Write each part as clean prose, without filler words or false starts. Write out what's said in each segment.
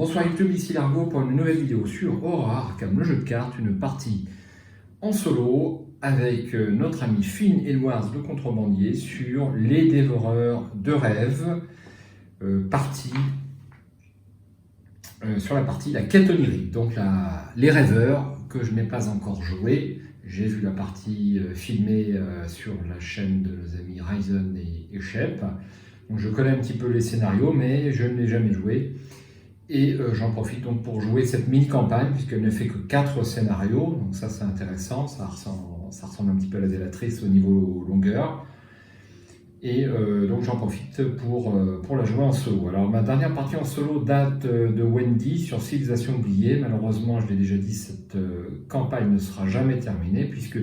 Bonsoir YouTube, ici Largo pour une nouvelle vidéo sur Aura Arkham, le jeu de cartes, une partie en solo avec notre ami Finn Edwards, le contrebandier, sur les dévoreurs de rêves, sur la partie la quête onirique, donc les rêveurs que je n'ai pas encore joué. J'ai vu la partie filmée sur la chaîne de nos amis Ryzen et Shep. Donc je connais un petit peu les scénarios, mais je ne l'ai jamais joué. Et j'en profite donc pour jouer cette mini-campagne, puisqu'elle ne fait que 4 scénarios. Donc ça c'est intéressant, ça ressemble un petit peu à la Zélatrice au niveau longueur. Et donc j'en profite pour la jouer en solo. Alors ma dernière partie en solo date de Wendy sur Civilisation oubliée. Malheureusement, je l'ai déjà dit, cette campagne ne sera jamais terminée, puisque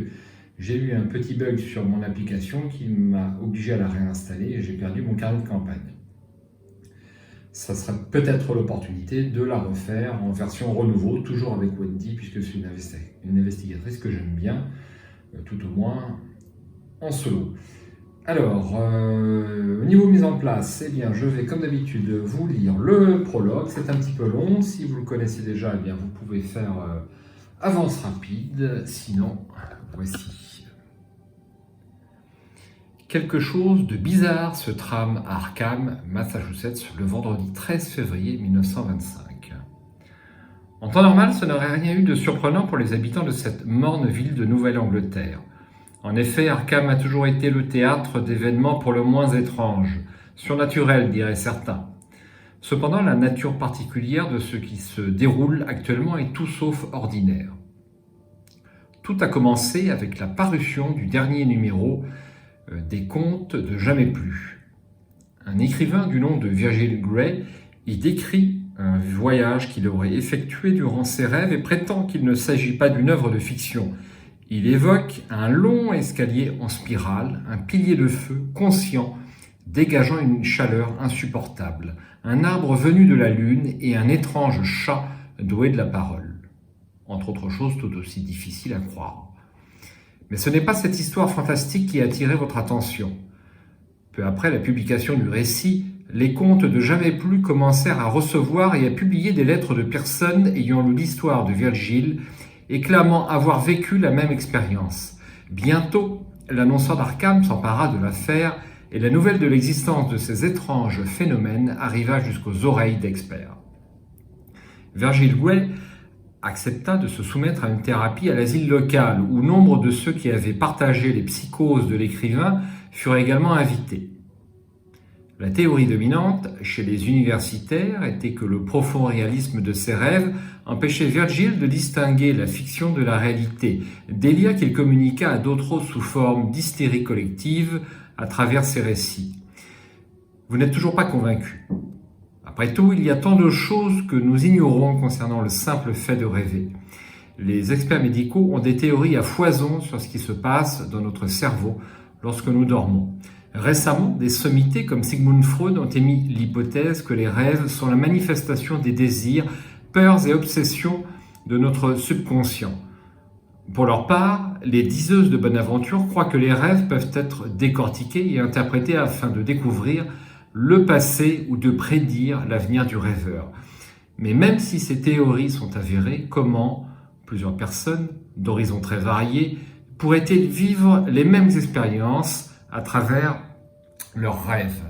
j'ai eu un petit bug sur mon application qui m'a obligé à la réinstaller et j'ai perdu mon carnet de campagne. Ça sera peut-être l'opportunité de la refaire en version renouveau, toujours avec Wendy, puisque c'est une investigatrice que j'aime bien, tout au moins en solo. Alors, au niveau mise en place, eh bien, je vais comme d'habitude vous lire le prologue. C'est un petit peu long. Si vous le connaissez déjà, eh bien, vous pouvez faire avance rapide. Sinon, voici. Quelque chose de bizarre se trame à Arkham, Massachusetts, le vendredi 13 février 1925. En temps normal, ça n'aurait rien eu de surprenant pour les habitants de cette morne ville de Nouvelle-Angleterre. En effet, Arkham a toujours été le théâtre d'événements pour le moins étranges, surnaturels, diraient certains. Cependant, la nature particulière de ce qui se déroule actuellement est tout sauf ordinaire. Tout a commencé avec la parution du dernier numéro des Contes de Jamais Plus. Un écrivain du nom de Virgil Gray y décrit un voyage qu'il aurait effectué durant ses rêves et prétend qu'il ne s'agit pas d'une œuvre de fiction. Il évoque un long escalier en spirale, un pilier de feu conscient, dégageant une chaleur insupportable, un arbre venu de la lune et un étrange chat doué de la parole. Entre autres choses tout aussi difficiles à croire. Mais ce n'est pas cette histoire fantastique qui a attiré votre attention. Peu après la publication du récit, les Contes de Jamais Plus commencèrent à recevoir et à publier des lettres de personnes ayant lu l'histoire de Virgile et clamant avoir vécu la même expérience. Bientôt, l'annonceur d'Arkham s'empara de l'affaire et la nouvelle de l'existence de ces étranges phénomènes arriva jusqu'aux oreilles d'experts. Virgil Gray accepta de se soumettre à une thérapie à l'asile local où nombre de ceux qui avaient partagé les psychoses de l'écrivain furent également invités. La théorie dominante chez les universitaires était que le profond réalisme de ses rêves empêchait Virgile de distinguer la fiction de la réalité, délire qu'il communiqua à d'autres sous forme d'hystérie collective à travers ses récits. Vous n'êtes toujours pas convaincu. Après tout, il y a tant de choses que nous ignorons concernant le simple fait de rêver. Les experts médicaux ont des théories à foison sur ce qui se passe dans notre cerveau lorsque nous dormons. Récemment, des sommités comme Sigmund Freud ont émis l'hypothèse que les rêves sont la manifestation des désirs, peurs et obsessions de notre subconscient. Pour leur part, les diseuses de bonne aventure croient que les rêves peuvent être décortiqués et interprétés afin de découvrir le passé ou de prédire l'avenir du rêveur. Mais même si ces théories sont avérées, comment plusieurs personnes d'horizons très variés pourraient-elles vivre les mêmes expériences à travers leurs rêves?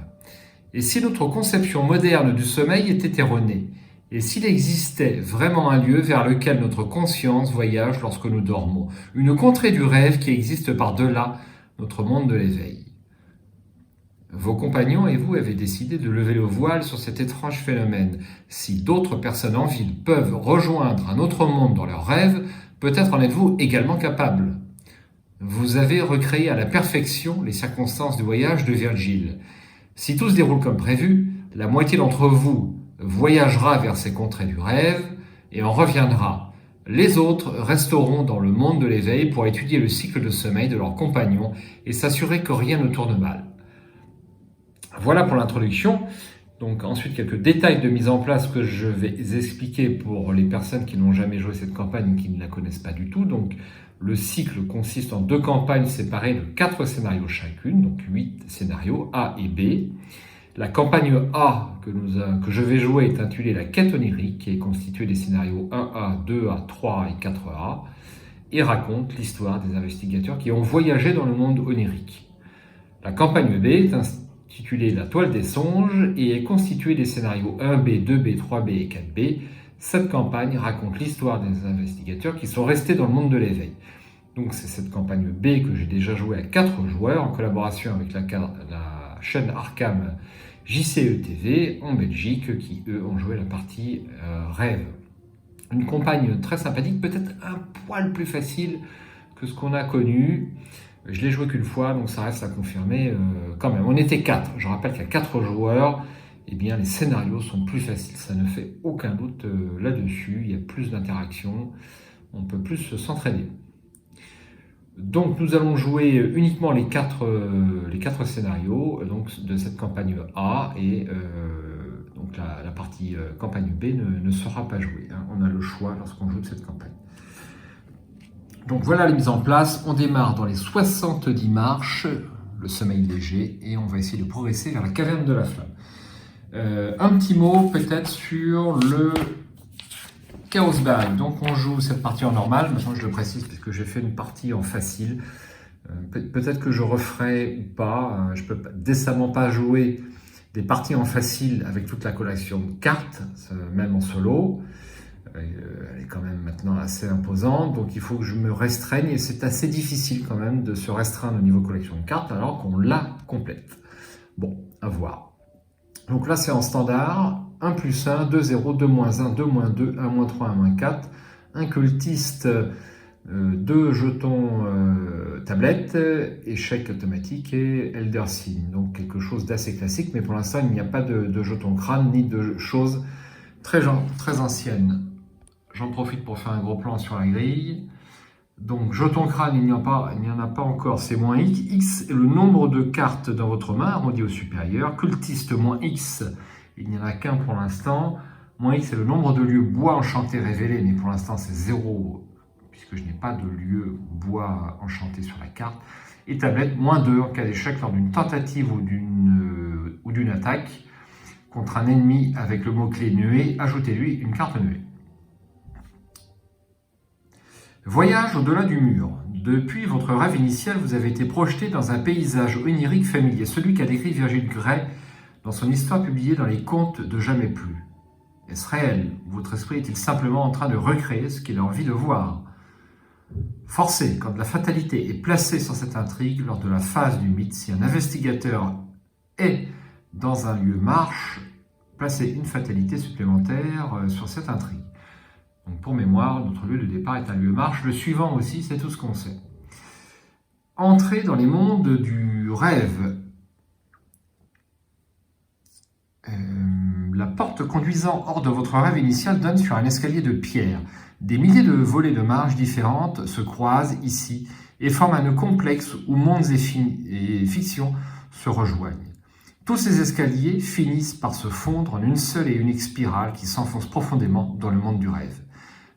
Et si notre conception moderne du sommeil était erronée? Et s'il existait vraiment un lieu vers lequel notre conscience voyage lorsque nous dormons? Une contrée du rêve qui existe par-delà notre monde de l'éveil? Vos compagnons et vous avez décidé de lever le voile sur cet étrange phénomène. Si d'autres personnes en ville peuvent rejoindre un autre monde dans leurs rêves, peut-être en êtes-vous également capable. Vous avez recréé à la perfection les circonstances du voyage de Virgile. Si tout se déroule comme prévu, la moitié d'entre vous voyagera vers ces contrées du rêve et en reviendra. Les autres resteront dans le monde de l'éveil pour étudier le cycle de sommeil de leurs compagnons et s'assurer que rien ne tourne mal. Voilà pour l'introduction. Donc ensuite quelques détails de mise en place que je vais expliquer pour les personnes qui n'ont jamais joué cette campagne et qui ne la connaissent pas du tout. Donc le cycle consiste en 2 campagnes séparées de 4 scénarios chacune, donc 8 scénarios A et B. La campagne A que je vais jouer est intitulée La quête onirique, qui est constituée des scénarios 1A, 2A, 3A et 4A, et raconte l'histoire des investigateurs qui ont voyagé dans le monde onirique. La campagne B est intitulée La toile des songes et est constituée des scénarios 1B, 2B, 3B et 4B. Cette campagne raconte l'histoire des investigateurs qui sont restés dans le monde de l'éveil. Donc c'est cette campagne B que j'ai déjà jouée à 4 joueurs en collaboration avec la chaîne Arkham JCE TV en Belgique qui eux ont joué la partie rêve. Une campagne très sympathique, peut-être un poil plus facile que ce qu'on a connu. Je l'ai joué qu'une fois, donc ça reste à confirmer quand même. On était 4. Je rappelle qu'à 4 joueurs, eh bien, les scénarios sont plus faciles. Ça ne fait aucun doute là-dessus. Il y a plus d'interaction. On peut plus s'entraîner. Donc nous allons jouer uniquement les quatre scénarios donc, de cette campagne A et donc la partie campagne B ne sera pas jouée. Hein. On a le choix lorsqu'on joue de cette campagne. Donc voilà les mises en place. On démarre dans les 70 marches, le sommeil léger, et on va essayer de progresser vers la caverne de la flamme. Un petit mot peut-être sur le Chaos Bag. Donc on joue cette partie en normal, maintenant je le précise parce que j'ai fait une partie en facile. Peut-être que je referai ou pas. Je peux décemment pas jouer des parties en facile avec toute la collection de cartes, même en solo. Elle est quand même maintenant assez imposante, donc il faut que je me restreigne et c'est assez difficile quand même de se restreindre au niveau collection de cartes alors qu'on la complète. Bon, à voir. Donc là c'est en standard. 1 plus 1, 2, 0, 2, moins 1, 2, moins 2, 1, moins 3, 1, moins 4. Un cultiste, 2 jetons tablette, échec automatique et Elder Sign. Donc quelque chose d'assez classique, mais pour l'instant il n'y a pas de jetons crâne ni de choses très anciennes. J'en profite pour faire un gros plan sur la grille. Donc jeton crâne, il n'y en a pas encore, c'est moins X. X est le nombre de cartes dans votre main, arrondi au supérieur. Cultiste, moins X. Il n'y en a qu'un pour l'instant. Moins X, c'est le nombre de lieux bois enchantés révélés, mais pour l'instant c'est 0, puisque je n'ai pas de lieu bois enchanté sur la carte. Et tablette, moins 2 en cas d'échec lors d'une tentative ou d'une attaque contre un ennemi avec le mot-clé nuée. Ajoutez-lui une carte nuée. Voyage au-delà du mur. Depuis votre rêve initial, vous avez été projeté dans un paysage onirique familier, celui qu'a décrit Virgile Gray dans son histoire publiée dans les Contes de Jamais Plus. Est-ce réel? Votre esprit est-il simplement en train de recréer ce qu'il a envie de voir? Forcé, quand la fatalité est placée sur cette intrigue lors de la phase du mythe, si un investigateur est dans un lieu marche, placez une fatalité supplémentaire sur cette intrigue. Donc pour mémoire, notre lieu de départ est un lieu marche. Le suivant aussi, c'est tout ce qu'on sait. Entrer dans les mondes du rêve. La porte conduisant hors de votre rêve initial donne sur un escalier de pierre. Des milliers de volets de marches différentes se croisent ici et forment un nœud complexe où mondes et fictions se rejoignent. Tous ces escaliers finissent par se fondre en une seule et unique spirale qui s'enfonce profondément dans le monde du rêve.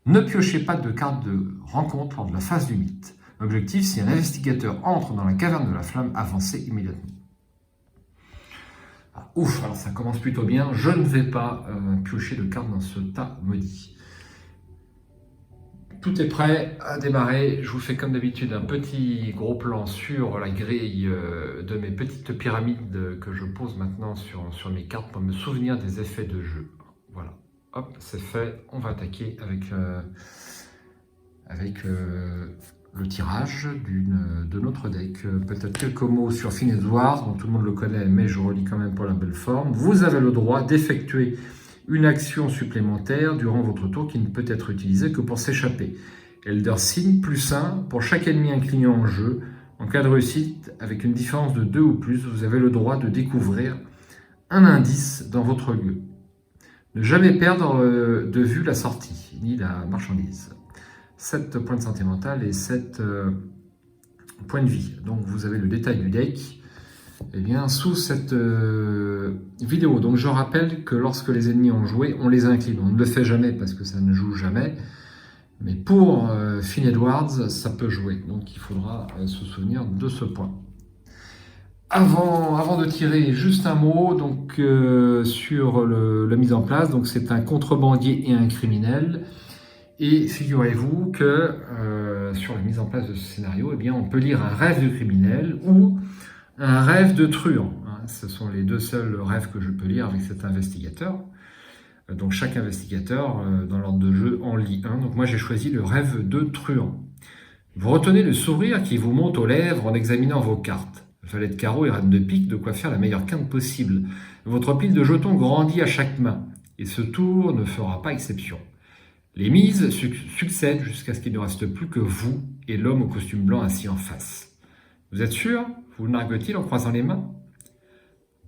Ne piochez pas de carte de rencontre lors de la phase du mythe. L'objectif, si un investigateur entre dans la caverne de la flamme, avancez immédiatement. Ah, ouf, alors ça commence plutôt bien. Je ne vais pas piocher de cartes dans ce tas maudit. Tout est prêt à démarrer. Je vous fais comme d'habitude un petit gros plan sur la grille de mes petites pyramides que je pose maintenant sur mes cartes pour me souvenir des effets de jeu. Voilà, hop, c'est fait. On va attaquer avec le tirage de notre deck. Peut-être quelques mots sur Finesse Wars, dont tout le monde le connaît, mais je relis quand même pour la belle forme. Vous avez le droit d'effectuer une action supplémentaire durant votre tour qui ne peut être utilisée que pour s'échapper. Elder Sign, plus 1, pour chaque ennemi incliné en jeu. En cas de réussite, avec une différence de 2 ou plus, vous avez le droit de découvrir un indice dans votre lieu. Ne jamais perdre de vue la sortie, ni la marchandise. 7 points de santé mentale et 7 points de vie. Donc vous avez le détail du deck sous cette vidéo. Donc je rappelle que lorsque les ennemis ont joué, on les incline. On ne le fait jamais parce que ça ne joue jamais. Mais pour Finn Edwards, ça peut jouer. Donc il faudra se souvenir de ce point. Avant de tirer, juste un mot donc, sur la mise en place. Donc, c'est un contrebandier et un criminel. Et figurez-vous que sur la mise en place de ce scénario, eh bien, on peut lire un rêve de criminel ou un rêve de truand. Hein. Ce sont les deux seuls rêves que je peux lire avec cet investigateur. Donc chaque investigateur, dans l'ordre de jeu, en lit un. Donc moi j'ai choisi le rêve de truand. Vous retenez le sourire qui vous monte aux lèvres en examinant vos cartes. Valet de carreau et reine de pique, de quoi faire la meilleure quinte possible. Votre pile de jetons grandit à chaque main, et ce tour ne fera pas exception. Les mises succèdent jusqu'à ce qu'il ne reste plus que vous et l'homme au costume blanc assis en face. Vous êtes sûr? Vous nargue-t-il en croisant les mains.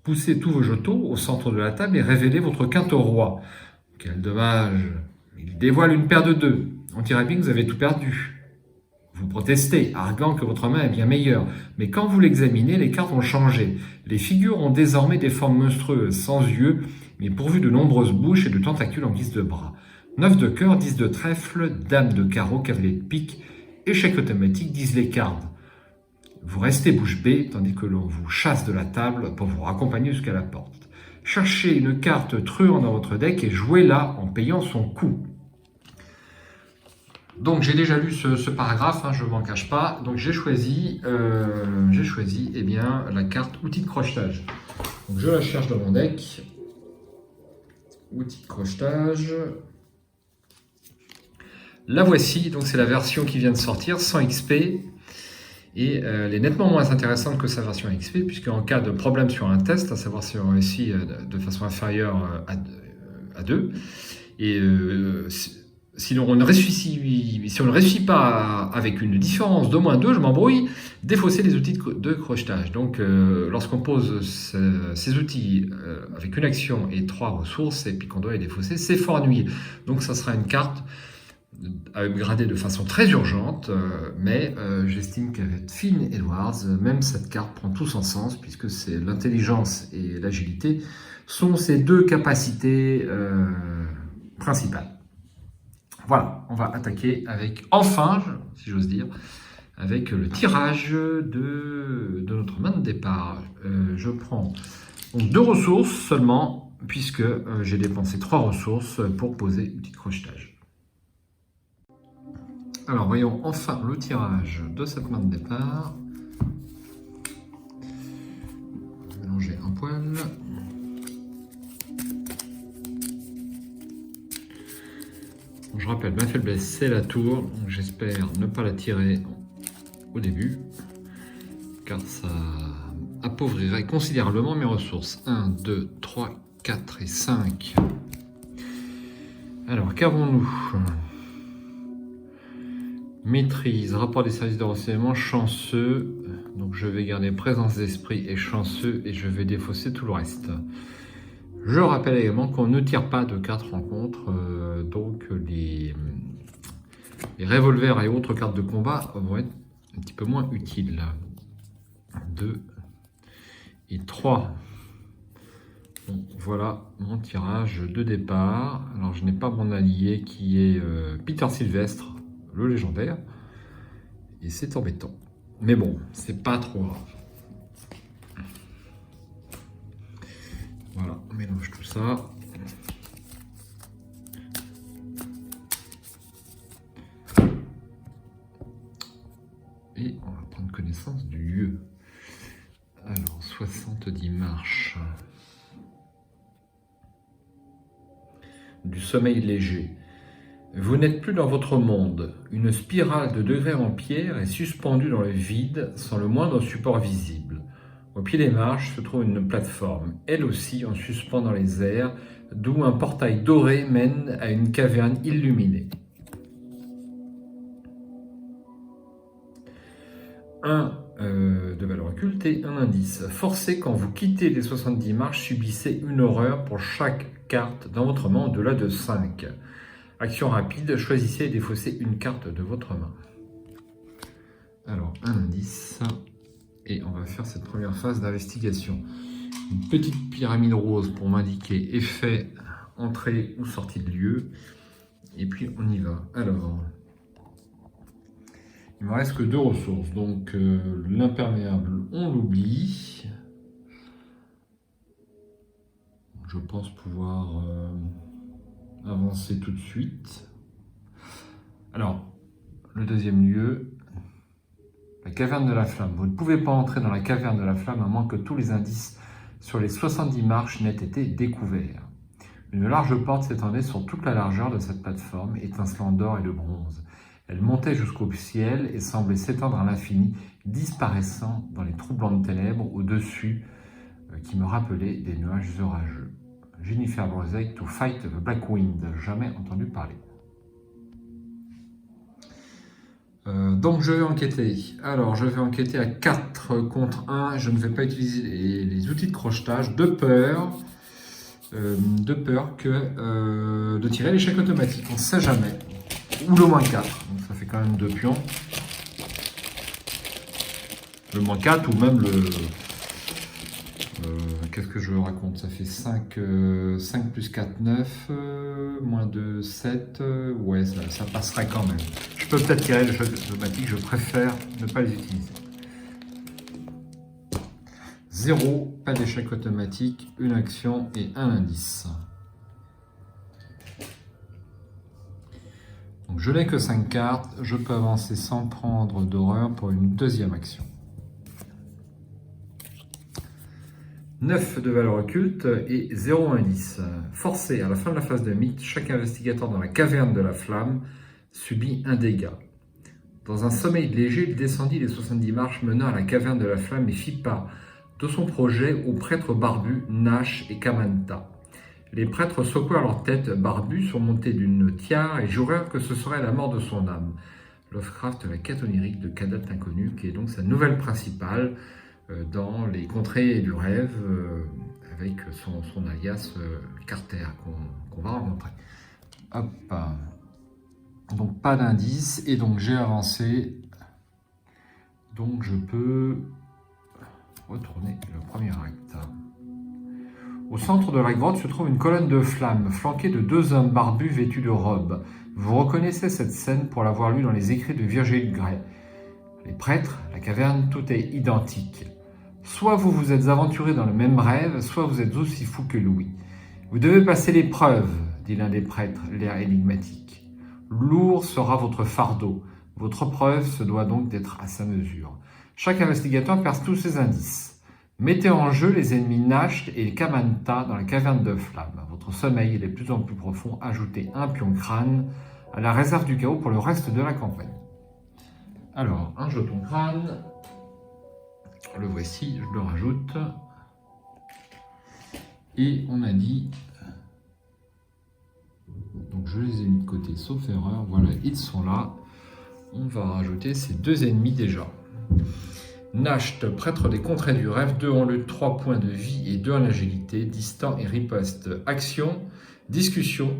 Poussez tous vos jetons au centre de la table et révélez votre quinte au roi. Quel dommage! Il dévoile une paire de 2. On dirait bien que vous avez tout perdu. Vous protestez, arguant que votre main est bien meilleure, mais quand vous l'examinez, les cartes ont changé. Les figures ont désormais des formes monstrueuses, sans yeux, mais pourvues de nombreuses bouches et de tentacules en guise de bras. 9 de cœur, 10 de trèfle, dame de carreau, cavalier de pique, échec automatique, 10 les cartes. Vous restez bouche bée, tandis que l'on vous chasse de la table pour vous raccompagner jusqu'à la porte. Cherchez une carte truand dans votre deck et jouez-la en payant son coût. Donc j'ai déjà lu ce paragraphe, hein, je ne m'en cache pas. Donc j'ai choisi eh bien, la carte outil de crochetage. Donc je la cherche dans mon deck. Outil de crochetage. La voici, donc c'est la version qui vient de sortir, 100 XP. Et elle est nettement moins intéressante que sa version XP, puisque en cas de problème sur un test, à savoir si on réussit de façon inférieure à 2, et si on ne réussit pas avec une différence d'au moins 2, je m'embrouille, défausser les outils de crochetage. Donc lorsqu'on pose ces outils avec une action et 3 ressources, et puis qu'on doit les défausser, c'est fort ennuyeux. Donc ça sera une carte à upgrader de façon très urgente, mais j'estime qu'avec Finn Edwards, même cette carte prend tout son sens, puisque c'est l'intelligence et l'agilité sont ses deux capacités principales. Voilà, on va attaquer avec, enfin, si j'ose dire, avec le tirage de notre main de départ. Je prends donc 2 ressources seulement, puisque j'ai dépensé 3 ressources pour poser un petit crochetage. Alors, voyons enfin le tirage de cette main de départ. Je vais mélanger un poil. Je rappelle, ma faiblesse, c'est la tour. J'espère ne pas la tirer au début, car ça appauvrirait considérablement mes ressources. 1, 2, 3, 4 et 5. Alors, qu'avons-nous ? Maîtrise, rapport des services de renseignement, chanceux. Donc je vais garder présence d'esprit et chanceux et je vais défausser tout le reste. Je rappelle également qu'on ne tire pas de cartes rencontres, donc les revolvers et autres cartes de combat vont être un petit peu moins utiles. 2 et 3. Bon, voilà mon tirage de départ. Alors je n'ai pas mon allié qui est Peter Sylvestre, le légendaire, et c'est embêtant. Mais bon, c'est pas trop grave. Voilà, on mélange tout ça. Et on va prendre connaissance du lieu. Alors, 70 marches. Du sommeil léger. Vous n'êtes plus dans votre monde. Une spirale de degrés en pierre est suspendue dans le vide sans le moindre support visible. Au pied des marches se trouve une plateforme, elle aussi en suspens dans les airs, d'où un portail doré mène à une caverne illuminée. 1 de valeur occultée, un indice. Forcez quand vous quittez les 70 marches, subissez une horreur pour chaque carte dans votre main au-delà de 5. Action rapide, choisissez et défaussez une carte de votre main. Alors, un indice. Et on va faire cette première phase d'investigation. Une petite pyramide rose pour m'indiquer effet, entrée ou sortie de lieu. Et puis on y va. Alors, Il me reste que 2 ressources. Donc l'imperméable, on l'oublie. Je pense pouvoir avancer tout de suite. Alors, le deuxième lieu, la caverne de la flamme. Vous ne pouvez pas entrer dans la caverne de la flamme à moins que tous les indices sur les 70 marches n'aient été découverts. Une large porte s'étendait sur toute la largeur de cette plateforme, étincelant d'or et de bronze. Elle montait jusqu'au ciel et semblait s'étendre à l'infini, disparaissant dans les troublantes ténèbres au-dessus qui me rappelaient des nuages orageux. Jennifer Brozek to fight the Black Wind, jamais entendu parler. Donc je vais enquêter. Alors je vais enquêter à 4 contre 1. Je ne vais pas utiliser les outils de crochetage de peur que de tirer l'échec automatique. On ne sait jamais. Ou le moins 4. Donc ça fait quand même 2 pions. Le moins 4 ou même le... qu'est-ce que je raconte? Ça fait 5 plus 4, 9, moins 2, 7. Ouais, ça passerait quand même. Je peux peut-être tirer les choses automatiques, je préfère ne pas les utiliser. 0, pas d'échec automatique, une action et un indice. Donc je n'ai que 5 cartes, je peux avancer sans prendre d'horreur pour une deuxième action. 9 de valeur occulte et 0 indice. Forcé à la fin de la phase de mythe, chaque investigateur dans la caverne de la flamme subit un dégât. Dans un sommeil léger, il descendit les 70 marches menant à la caverne de la flamme et fit part de son projet aux prêtres barbus Nash et Kamanta. Les prêtres secouèrent leur tête barbue surmontée d'une tiare et jurèrent que ce serait la mort de son âme. Lovecraft, la quête onirique de Kadat Inconnu, qui est donc sa nouvelle principale dans les contrées du rêve, avec son alias Carter, qu'on va rencontrer. Hop. Donc pas d'indice, et donc j'ai avancé. Donc je peux retourner le premier acte. Au centre de la grotte se trouve une colonne de flammes, flanquée de 2 hommes barbus vêtus de robes. Vous reconnaissez cette scène pour l'avoir lue dans les écrits de Virgile Gray. Les prêtres, la caverne, tout est identique. Soit vous vous êtes aventuré dans le même rêve, soit vous êtes aussi fou que Louis. Vous devez passer l'épreuve, dit l'un des prêtres, l'air énigmatique. Lourd sera votre fardeau. Votre preuve se doit donc d'être à sa mesure. Chaque investigateur perce tous ses indices. Mettez en jeu les ennemis Nash et Kamanta dans la caverne de flammes. Votre sommeil est de plus en plus profond. Ajoutez un pion crâne à la réserve du chaos pour le reste de la campagne. Alors, un jeton crâne. Le voici, je le rajoute. Et on a dit... Donc je les ai mis de côté, sauf erreur. Voilà, ils sont là. On va rajouter ces 2 ennemis déjà. Nasht, prêtre des contrées du rêve, 2 en lutte, 3 points de vie et 2 en agilité, distant et riposte. Action, discussion,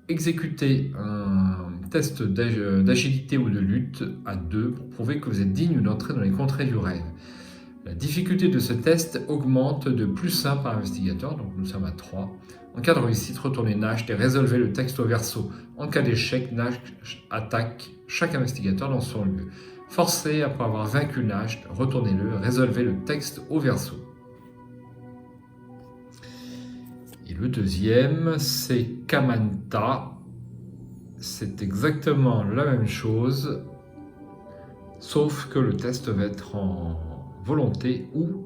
exécutez un test d'agilité ou de lutte à 2 pour prouver que vous êtes digne d'entrer dans les contrées du rêve. La difficulté de ce test augmente de +1 par investigateur, donc nous sommes à 3. En cas de réussite, retournez Nash et résolvez le texte au verso. En cas d'échec, Nash attaque chaque investigateur dans son lieu. Forcé, après avoir vaincu Nash, retournez-le, résolvez le texte au verso. Et le deuxième, c'est Kamanta. C'est exactement la même chose, sauf que le test va être en volonté ou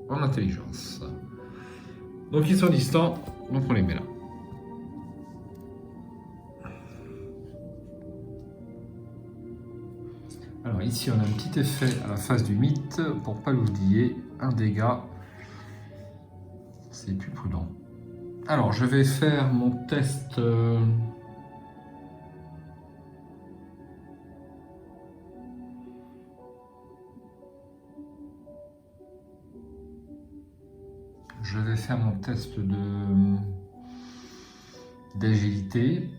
en intelligence. Donc ils sont distants, donc on les met là. Alors ici on a un petit effet à la face du mythe, pour pas l'oublier, un dégât, c'est plus prudent. Alors je vais faire mon test... Je vais faire mon test d'agilité.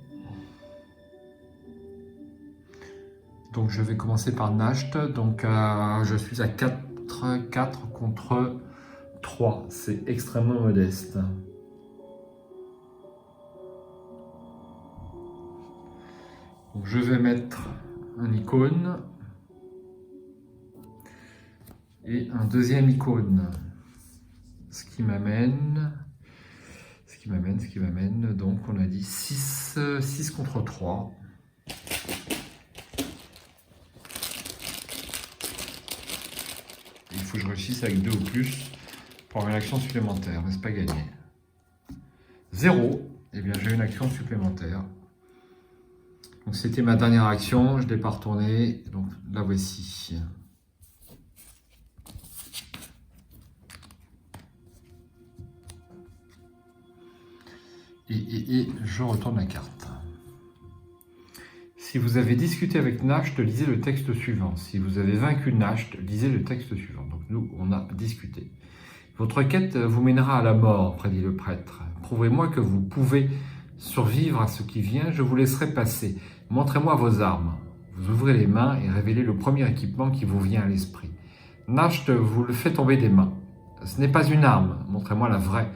Donc je vais commencer par Nasht. Donc je suis à 4 contre 3. C'est extrêmement modeste. Donc je vais mettre un icône. et un deuxième icône. Ce qui m'amène, donc on a dit 6 contre 3. Il faut que je réussisse avec 2 ou plus pour avoir une action supplémentaire, n'est-ce pas gagné? 0, eh bien j'ai une action supplémentaire. Donc c'était ma dernière action, je ne l'ai pas retournée, donc la voici. Et je retourne la carte. Si vous avez discuté avec Nasht, lisez le texte suivant. Si vous avez vaincu Nasht, lisez le texte suivant. Donc nous, on a discuté. Votre quête vous mènera à la mort, prédit le prêtre. Prouvez-moi que vous pouvez survivre à ce qui vient, je vous laisserai passer. Montrez-moi vos armes. Vous ouvrez les mains et révélez le premier équipement qui vous vient à l'esprit. Nasht vous le fait tomber des mains. Ce n'est pas une arme, montrez-moi la vraie.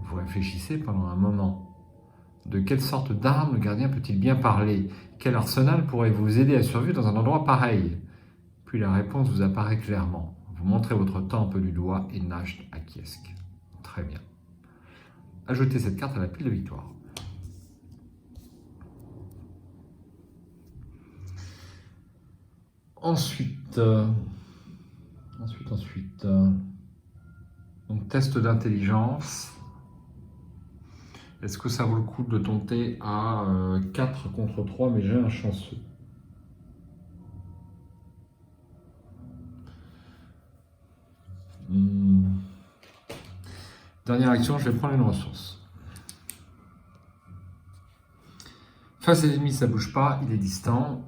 Vous réfléchissez pendant un moment. De quelle sorte d'arme le gardien peut-il bien parler? Quel arsenal pourrait vous aider à survivre dans un endroit pareil? Puis la réponse vous apparaît clairement. Vous montrez votre temple du doigt et Nasht acquiesce. Très bien. Ajoutez cette carte à la pile de victoire. Ensuite, donc test d'intelligence. Est-ce que ça vaut le coup de tenter à 4 contre 3, mais j'ai un chanceux? Dernière action, je vais prendre une ressource. Face à l'ennemi, ça ne bouge pas, il est distant.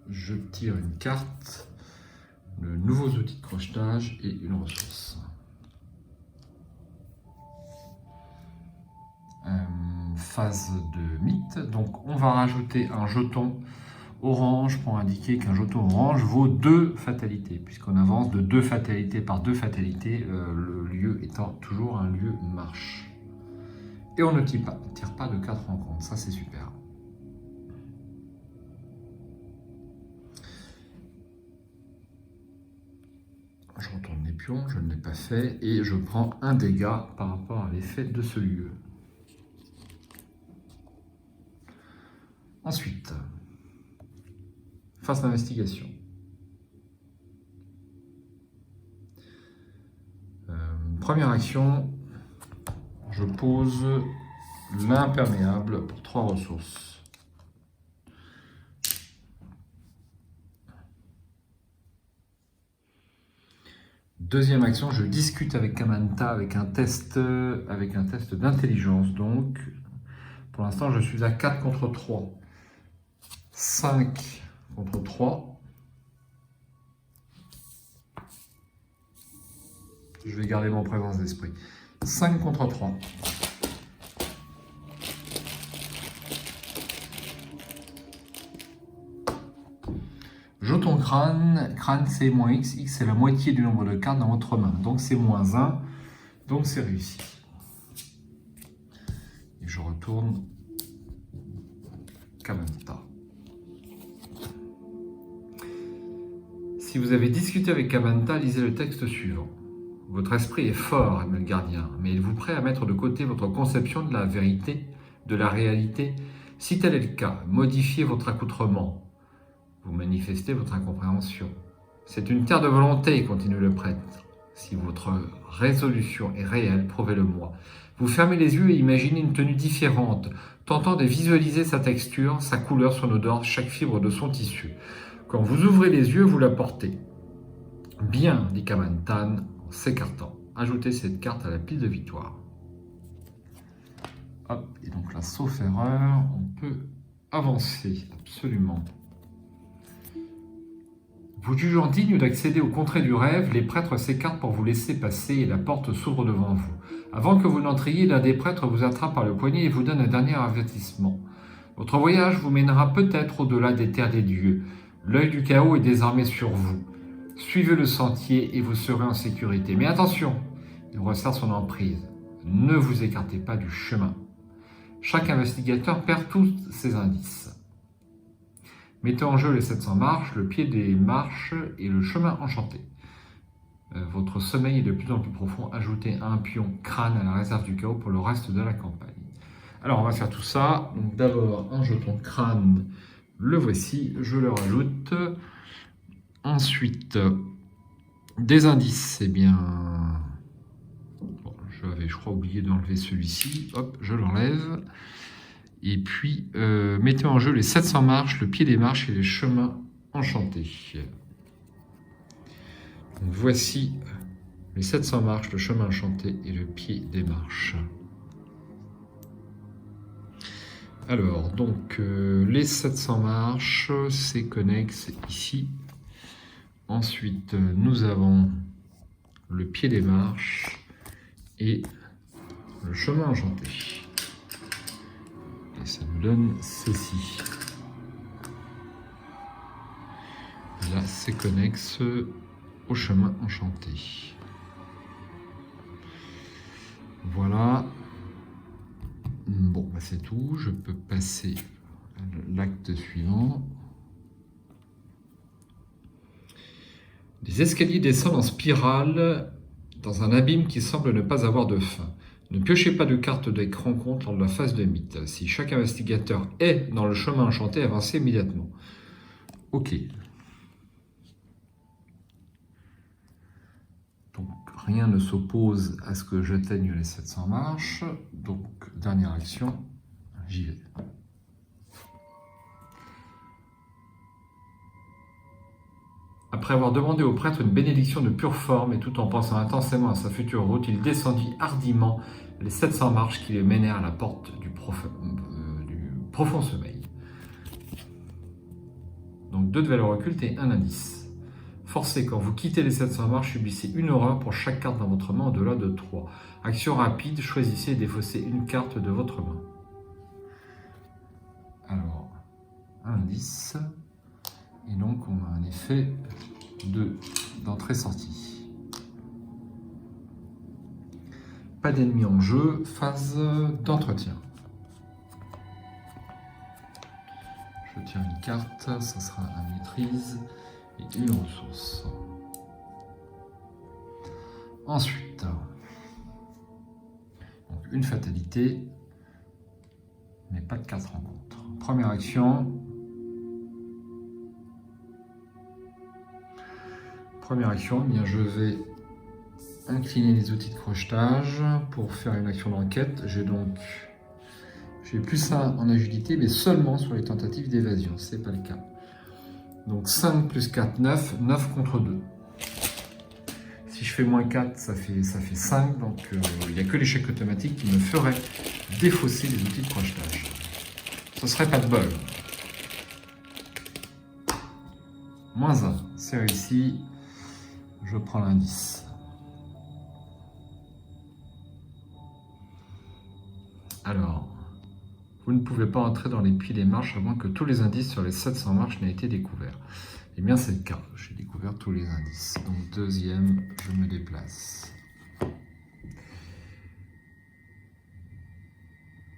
Je tire une carte, de nouveaux outils de crochetage et une ressource. Phase de mythe, donc on va rajouter un jeton orange pour indiquer qu'un jeton orange vaut 2 fatalités, puisqu'on avance de 2 fatalités par 2 fatalités, le lieu étant toujours un lieu marche. Et on ne tire pas de 4 rencontres, ça c'est super. Je retourne les pions, je ne l'ai pas fait, et je prends un dégât par rapport à l'effet de ce lieu. Ensuite, phase d'investigation. Première action, je pose l'imperméable pour 3 ressources. Deuxième action, je discute avec Kamanta avec un test d'intelligence. Donc, pour l'instant, je suis à 4 contre 3. 5 contre 3. Je vais garder mon présence d'esprit. 5 contre 3. Jeton crâne. Crâne c'est moins X. X c'est la moitié du nombre de cartes dans votre main. Donc c'est moins 1. Donc c'est réussi. Et je retourne Kamanta. Si vous avez discuté avec Kamanta, lisez le texte suivant. Votre esprit est fort, aimé le gardien, mais êtes-vous prêt à mettre de côté votre conception de la vérité, de la réalité? Si tel est le cas, modifiez votre accoutrement. Vous manifestez votre incompréhension. C'est une terre de volonté, continue le prêtre. Si votre résolution est réelle, prouvez-le-moi. Vous fermez les yeux et imaginez une tenue différente, tentant de visualiser sa texture, sa couleur, son odeur, chaque fibre de son tissu. Quand vous ouvrez les yeux, vous la portez. Bien, dit Kamantan en s'écartant. Ajoutez cette carte à la pile de victoire. Hop, et donc là, sauf erreur, on peut avancer, absolument. Vous jugeant digne d'accéder aux contrées du rêve, les prêtres s'écartent pour vous laisser passer et la porte s'ouvre devant vous. Avant que vous n'entriez, l'un des prêtres vous attrape par le poignet et vous donne un dernier avertissement. Votre voyage vous mènera peut-être au-delà des terres des dieux. L'œil du chaos est désormais sur vous. Suivez le sentier et vous serez en sécurité. Mais attention, il resserre son emprise. Ne vous écartez pas du chemin. Chaque investigateur perd tous ses indices. Mettez en jeu les 700 marches, le pied des marches et le chemin enchanté. Votre sommeil est de plus en plus profond. Ajoutez un pion crâne à la réserve du chaos pour le reste de la campagne. Alors on va faire tout ça. Donc d'abord un jeton crâne, le voici, je le rajoute. Ensuite, des indices, eh bien... Bon, j'avais, je crois, oublié d'enlever celui-ci. Hop, je l'enlève. Et puis, mettez en jeu les 700 marches, le pied des marches et les chemins enchantés. Donc, voici les 700 marches, le chemin enchanté et le pied des marches. Alors, donc, les 700 marches, c'est connexe ici. Ensuite, nous avons le pied des marches et le chemin enchanté. Et ça nous donne ceci. Là, c'est connexe au chemin enchanté. Voilà. Bon, bah c'est tout. Je peux passer à l'acte suivant. Les escaliers descendent en spirale dans un abîme qui semble ne pas avoir de fin. Ne piochez pas de carte de rencontre lors de la phase de mythe. Si chaque investigateur est dans le chemin enchanté, avancez immédiatement. Ok. Donc rien ne s'oppose à ce que j'atteigne les 700 marches. Donc dernière action, j'y vais. Après avoir demandé au prêtre une bénédiction de pure forme et tout en pensant intensément à sa future route, il descendit hardiment les 700 marches qui le menèrent à la porte du profond sommeil. Donc 2 de valeur occulte et 1 indice. Forcez, quand vous quittez les 700 marches, subissez une horreur pour chaque carte dans votre main au-delà de 3. Action rapide, choisissez et défaussez une carte de votre main. Alors, 1 indice. Et donc, on a un effet d'entrée-sortie. Pas d'ennemis en jeu, phase d'entretien. Je tire une carte, ça sera un maîtrise et une ressource. Ensuite, donc une fatalité, mais pas de carte rencontre. Première action. Première action, eh bien je vais incliner les outils de crochetage pour faire une action d'enquête. J'ai plus 1 en agilité, mais seulement sur les tentatives d'évasion. C'est pas le cas. Donc 5 plus 4, 9. 9 contre 2. Si je fais moins 4, ça fait 5. Donc il n'y a que l'échec automatique qui me ferait défausser les outils de crochetage. Ce serait pas de bol. Moins 1, c'est réussi. Je prends l'indice. Alors, vous ne pouvez pas entrer dans les pieds des marches à moins que tous les indices sur les 700 marches n'aient été découverts. Eh bien, c'est le cas. J'ai découvert tous les indices. Donc, deuxième, je me déplace.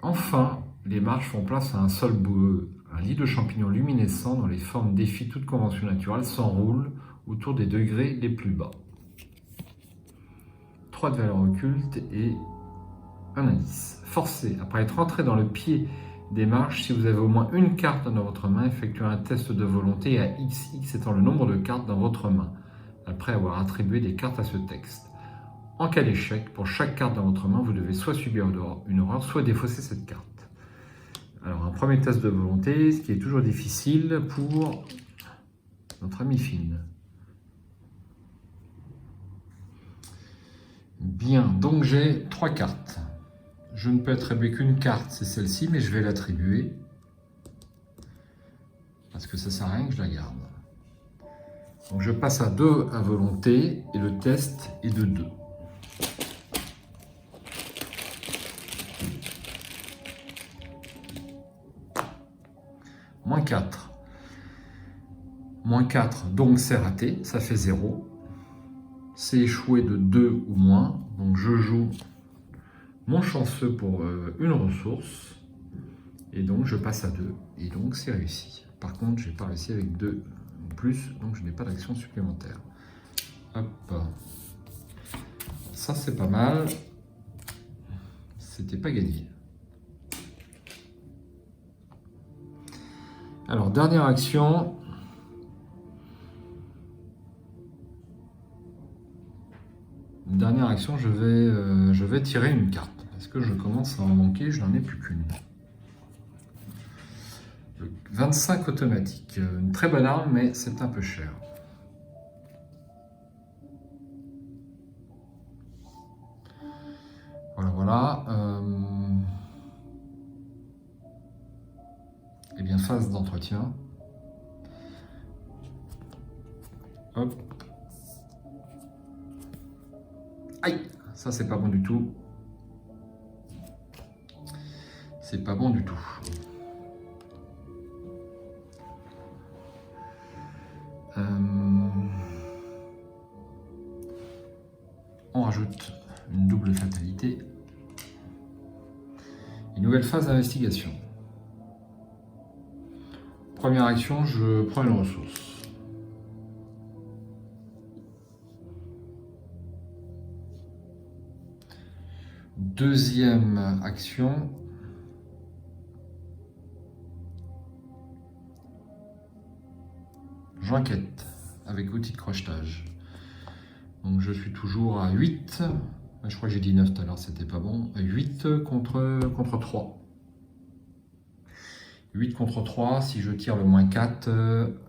Enfin, les marches font place à un sol boueux. Un lit de champignons luminescents dans les formes défient toute convention naturelle s'enroule autour des degrés les plus bas. 3 de valeur occulte et un indice. Forcez, après être entré dans le pied des marches, si vous avez au moins une carte dans votre main, effectuez un test de volonté à XX étant le nombre de cartes dans votre main, après avoir attribué des cartes à ce texte. En cas d'échec, pour chaque carte dans votre main, vous devez soit subir une horreur, soit défausser cette carte. Alors, un premier test de volonté, ce qui est toujours difficile pour notre ami Finn. Bien, donc j'ai 3 cartes. Je ne peux attribuer qu'une carte, c'est celle-ci, mais je vais l'attribuer. Parce que ça ne sert à rien que je la garde. Donc je passe à 2 à volonté, et le test est de 2. Moins 4. Moins 4, donc c'est raté, ça fait 0. C'est échoué de 2 ou moins, donc je joue mon chanceux pour une ressource, et donc je passe à 2, et donc c'est réussi. Par contre, j'ai pas réussi avec 2 plus, donc je n'ai pas d'action supplémentaire. Hop. Ça, c'est pas mal. C'était pas gagné. Alors, dernière action. Dernière action, je vais tirer une carte. Parce que je commence à en manquer, je n'en ai plus qu'une. 25 automatique. Une très bonne arme, mais c'est un peu cher. Voilà, voilà. Eh bien, phase d'entretien. Hop. Aïe, ça c'est pas bon du tout. C'est pas bon du tout. On rajoute une double fatalité. Une nouvelle phase d'investigation. Première action, je prends une ressource. Deuxième action, j'enquête avec outil de crochetage. Donc je suis toujours à 8. Je crois que j'ai dit 9 tout à l'heure, c'était pas bon. 8 contre 3. 8 contre 3, si je tire le moins 4,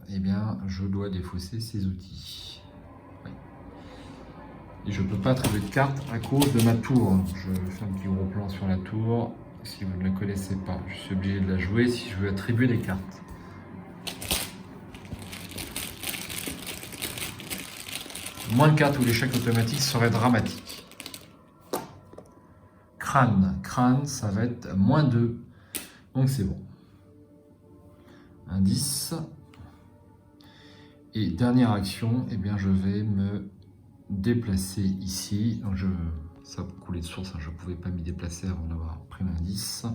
eh bien je dois défausser ces outils. Oui. Et je ne peux pas attribuer de carte à cause de ma tour. Je fais un petit gros plan sur la tour. Si vous ne la connaissez pas, je suis obligé de la jouer si je veux attribuer des cartes. Moins 4 ou l'échec automatique serait dramatique. Crâne, ça va être moins 2. Donc c'est bon. Un 10. Et dernière action, eh bien je vais me déplacer ici. Donc ça coulait de source, je ne pouvais pas m'y déplacer avant d'avoir pris l'indice.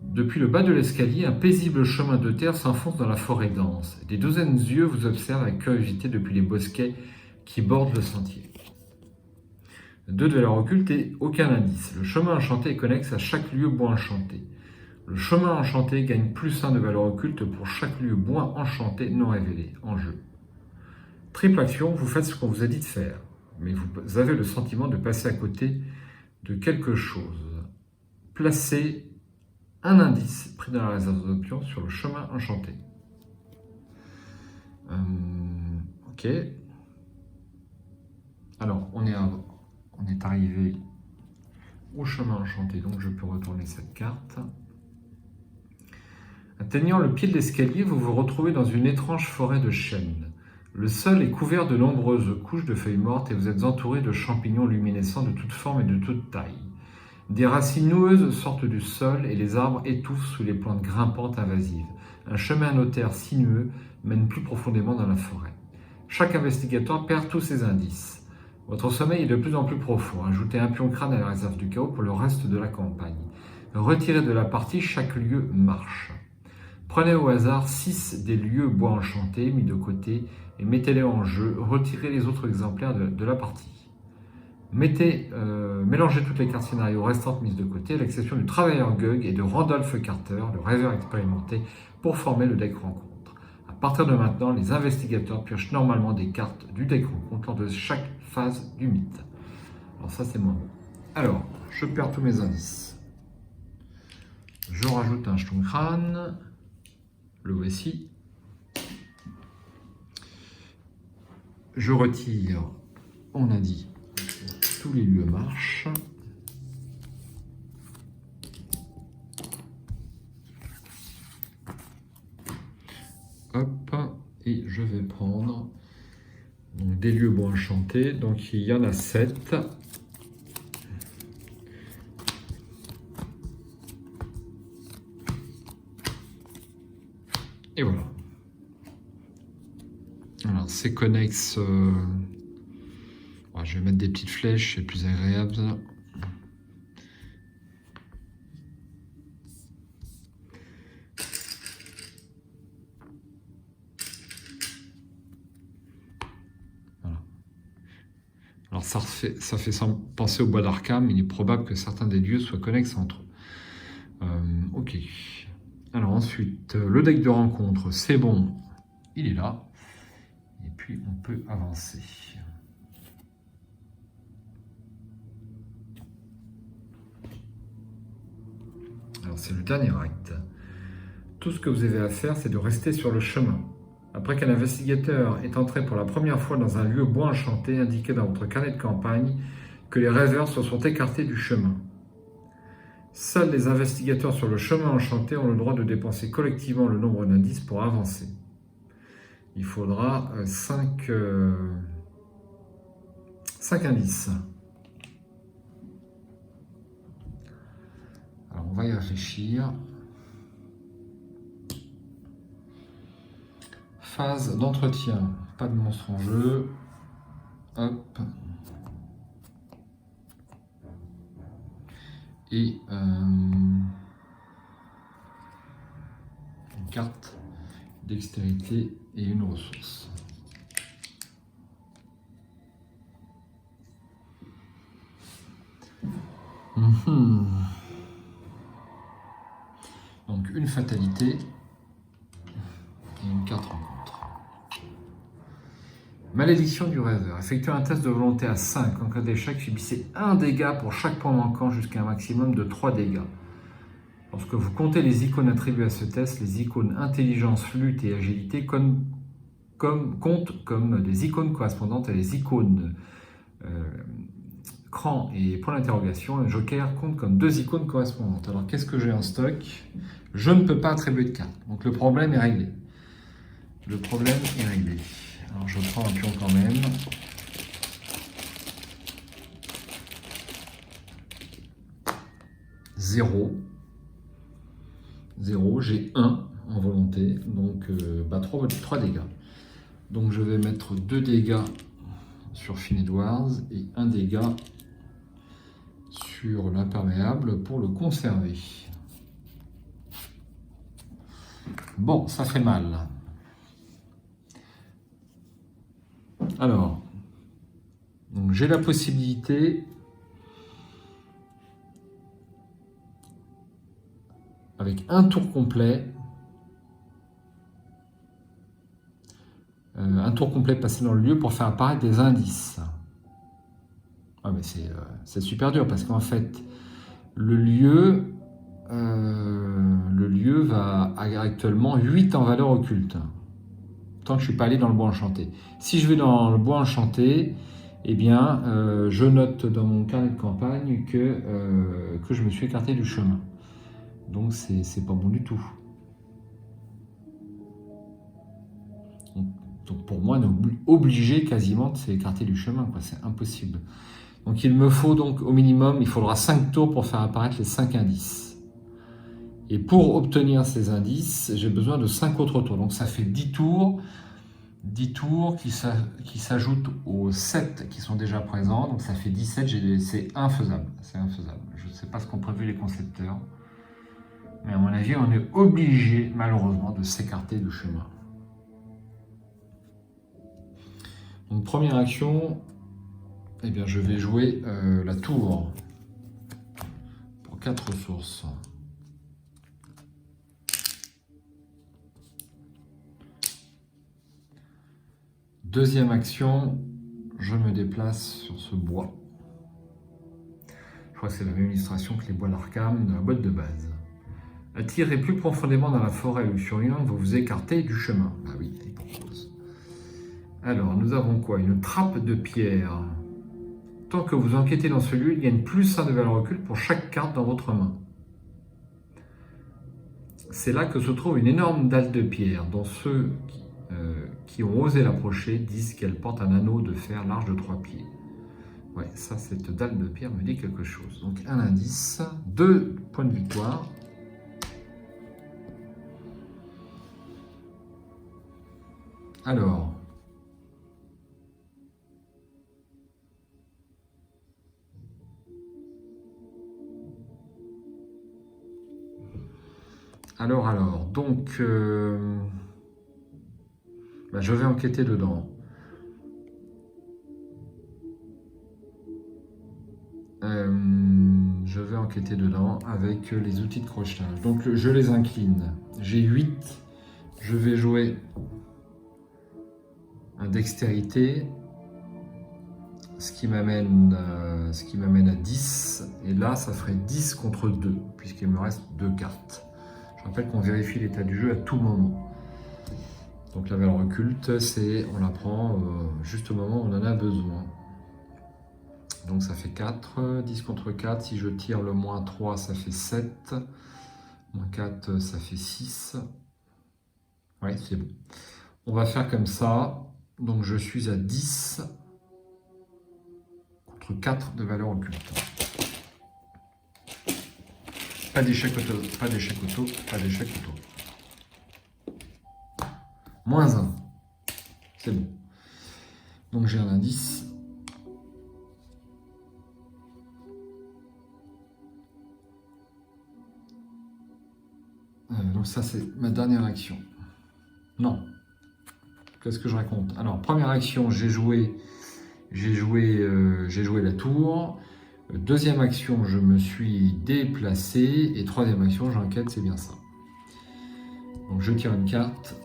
Depuis le bas de l'escalier, un paisible chemin de terre s'enfonce dans la forêt dense. Des douzaines d'yeux vous observent avec curiosité depuis les bosquets qui bordent le sentier. 2 de valeur occulte et aucun indice. Le chemin enchanté est connexe à chaque lieu bois enchanté. Le chemin enchanté gagne +1 de valeur occulte pour chaque lieu bois enchanté non révélé en jeu. Triple action, vous faites ce qu'on vous a dit de faire, mais vous avez le sentiment de passer à côté de quelque chose. Placez un indice pris dans la réserve d'options sur le chemin enchanté. Ok. Alors, on est arrivé au chemin enchanté, donc je peux retourner cette carte. Atteignant le pied de l'escalier, vous vous retrouvez dans une étrange forêt de chênes. Le sol est couvert de nombreuses couches de feuilles mortes et vous êtes entouré de champignons luminescents de toutes formes et de toutes tailles. Des racines noueuses sortent du sol et les arbres étouffent sous les plantes grimpantes invasives. Un chemin notaire sinueux mène plus profondément dans la forêt. Chaque investigateur perd tous ses indices. Votre sommeil est de plus en plus profond. Ajoutez un pion crâne à la réserve du chaos pour le reste de la campagne. Retirez de la partie chaque lieu marche. Prenez au hasard 6 des lieux bois enchantés mis de côté et mettez-les en jeu. Retirez les autres exemplaires de la partie. Mélangez toutes les cartes scénario restantes mises de côté, à l'exception du travailleur Gug et de Randolph Carter, le rêveur expérimenté, pour former le deck rencontre. À partir de maintenant, les investigateurs piochent normalement des cartes du deck rencontre lors de chaque phase du mythe. Alors ça c'est moins bon. Alors, je perds tous mes indices. Je rajoute un jeton crâne. Le voici. Je retire, on a dit, tous les lieux marchent. Hop, et je vais prendre donc, des lieux bois enchantés. Donc il y en a 7. Et voilà. Alors c'est connexe. Je vais mettre des petites flèches, c'est plus agréable. ça fait penser au bois d'Arkham. Il est probable que certains des lieux soient connexes entre eux. Ok. Alors ensuite, le deck de rencontre, c'est bon. Il est là. Et puis, on peut avancer. Alors, c'est le dernier acte. Tout ce que vous avez à faire, c'est de rester sur le chemin. Après qu'un investigateur est entré pour la première fois dans un lieu bois enchanté, indiqué dans votre carnet de campagne que les rêveurs se sont écartés du chemin. Seuls les investigateurs sur le chemin enchanté ont le droit de dépenser collectivement le nombre d'indices pour avancer. Il faudra 5 indices. Alors on va y réfléchir. Phase d'entretien. Pas de monstre en jeu. Hop. Et une carte dextérité et une ressource. Donc une fatalité et une carte rencontre. Malédiction du rêveur. Effectuez un test de volonté à 5. En cas d'échec, subissez 1 dégât pour chaque point manquant jusqu'à un maximum de 3 dégâts. Lorsque vous comptez les icônes attribuées à ce test, les icônes intelligence, lutte et agilité comptent comme des icônes correspondantes à les icônes cran et point d'interrogation. Le joker compte comme 2 icônes correspondantes. Alors qu'est-ce que j'ai en stock? Je ne peux pas attribuer de carte. Donc le problème est réglé. Le problème est réglé. Alors je prends un pion quand même. Zéro, j'ai 1 en volonté, donc 3 dégâts. Donc je vais mettre 2 dégâts sur Finn Edwards et 1 dégât sur l'imperméable pour le conserver. Bon, ça fait mal. Alors, j'ai la possibilité, avec un tour complet, passé dans le lieu pour faire apparaître des indices. Ah, mais c'est super dur parce qu'en fait, le lieu va actuellement 8 en valeur occulte. Tant que je ne suis pas allé dans le bois enchanté. Si je vais dans le bois enchanté, eh bien, je note dans mon carnet de campagne que je me suis écarté du chemin. Donc, c'est pas bon du tout. Donc, pour moi, on est obligé quasiment de s'écarter du chemin, quoi. C'est impossible. Donc, il me faut donc, au minimum, il faudra 5 tours pour faire apparaître les 5 indices. Et pour obtenir ces indices, j'ai besoin de 5 autres tours. Donc ça fait 10 tours. 10 tours qui s'ajoutent aux 7 qui sont déjà présents. Donc ça fait 17. C'est infaisable. C'est infaisable. Je ne sais pas ce qu'ont prévu les concepteurs. Mais à mon avis, on est obligé, malheureusement, de s'écarter du chemin. Donc première action, eh bien, je vais jouer la tour pour 4 ressources. Deuxième action, je me déplace sur ce bois. Je crois que c'est la même illustration que les bois d'Arkham de la boîte de base. Attirez plus profondément dans la forêt luxuriante, vous vous écartez du chemin. Ah oui, il propose. Alors, nous avons quoi? Une trappe de pierre. Tant que vous enquêtez dans ce lieu, il gagne plus 1 de valeur occulte pour chaque carte dans votre main. C'est là que se trouve une énorme dalle de pierre, dont ceux qui ont osé l'approcher disent qu'elle porte un anneau de fer large de 3 pieds. Ouais, ça, cette dalle de pierre me dit quelque chose. Donc, un indice, 2 points de victoire. Alors, donc, je vais enquêter dedans. je vais enquêter dedans avec les outils de crochetage. Donc je les incline. J'ai 8. Je vais jouer un dextérité, ce qui m'amène à 10. Et là, ça ferait 10 contre 2, puisqu'il me reste 2 cartes. Je rappelle qu'on vérifie l'état du jeu à tout moment. Donc la valeur occulte, c'est on la prend juste au moment où on en a besoin. Donc ça fait 4, 10 contre 4. Si je tire le moins 3, ça fait 7. Moins 4, ça fait 6. Ouais, c'est bon. On va faire comme ça. Donc je suis à 10 contre 4 de valeur occulte. Pas d'échec auto, pas d'échec auto, pas d'échec auto. Moins 1. C'est bon. Donc j'ai un indice. Donc ça c'est ma dernière action. Non. Qu'est-ce que je raconte? Alors première action, j'ai joué la tour. Deuxième action, je me suis déplacé. Et troisième action, j'enquête, c'est bien ça. Donc je tire une carte.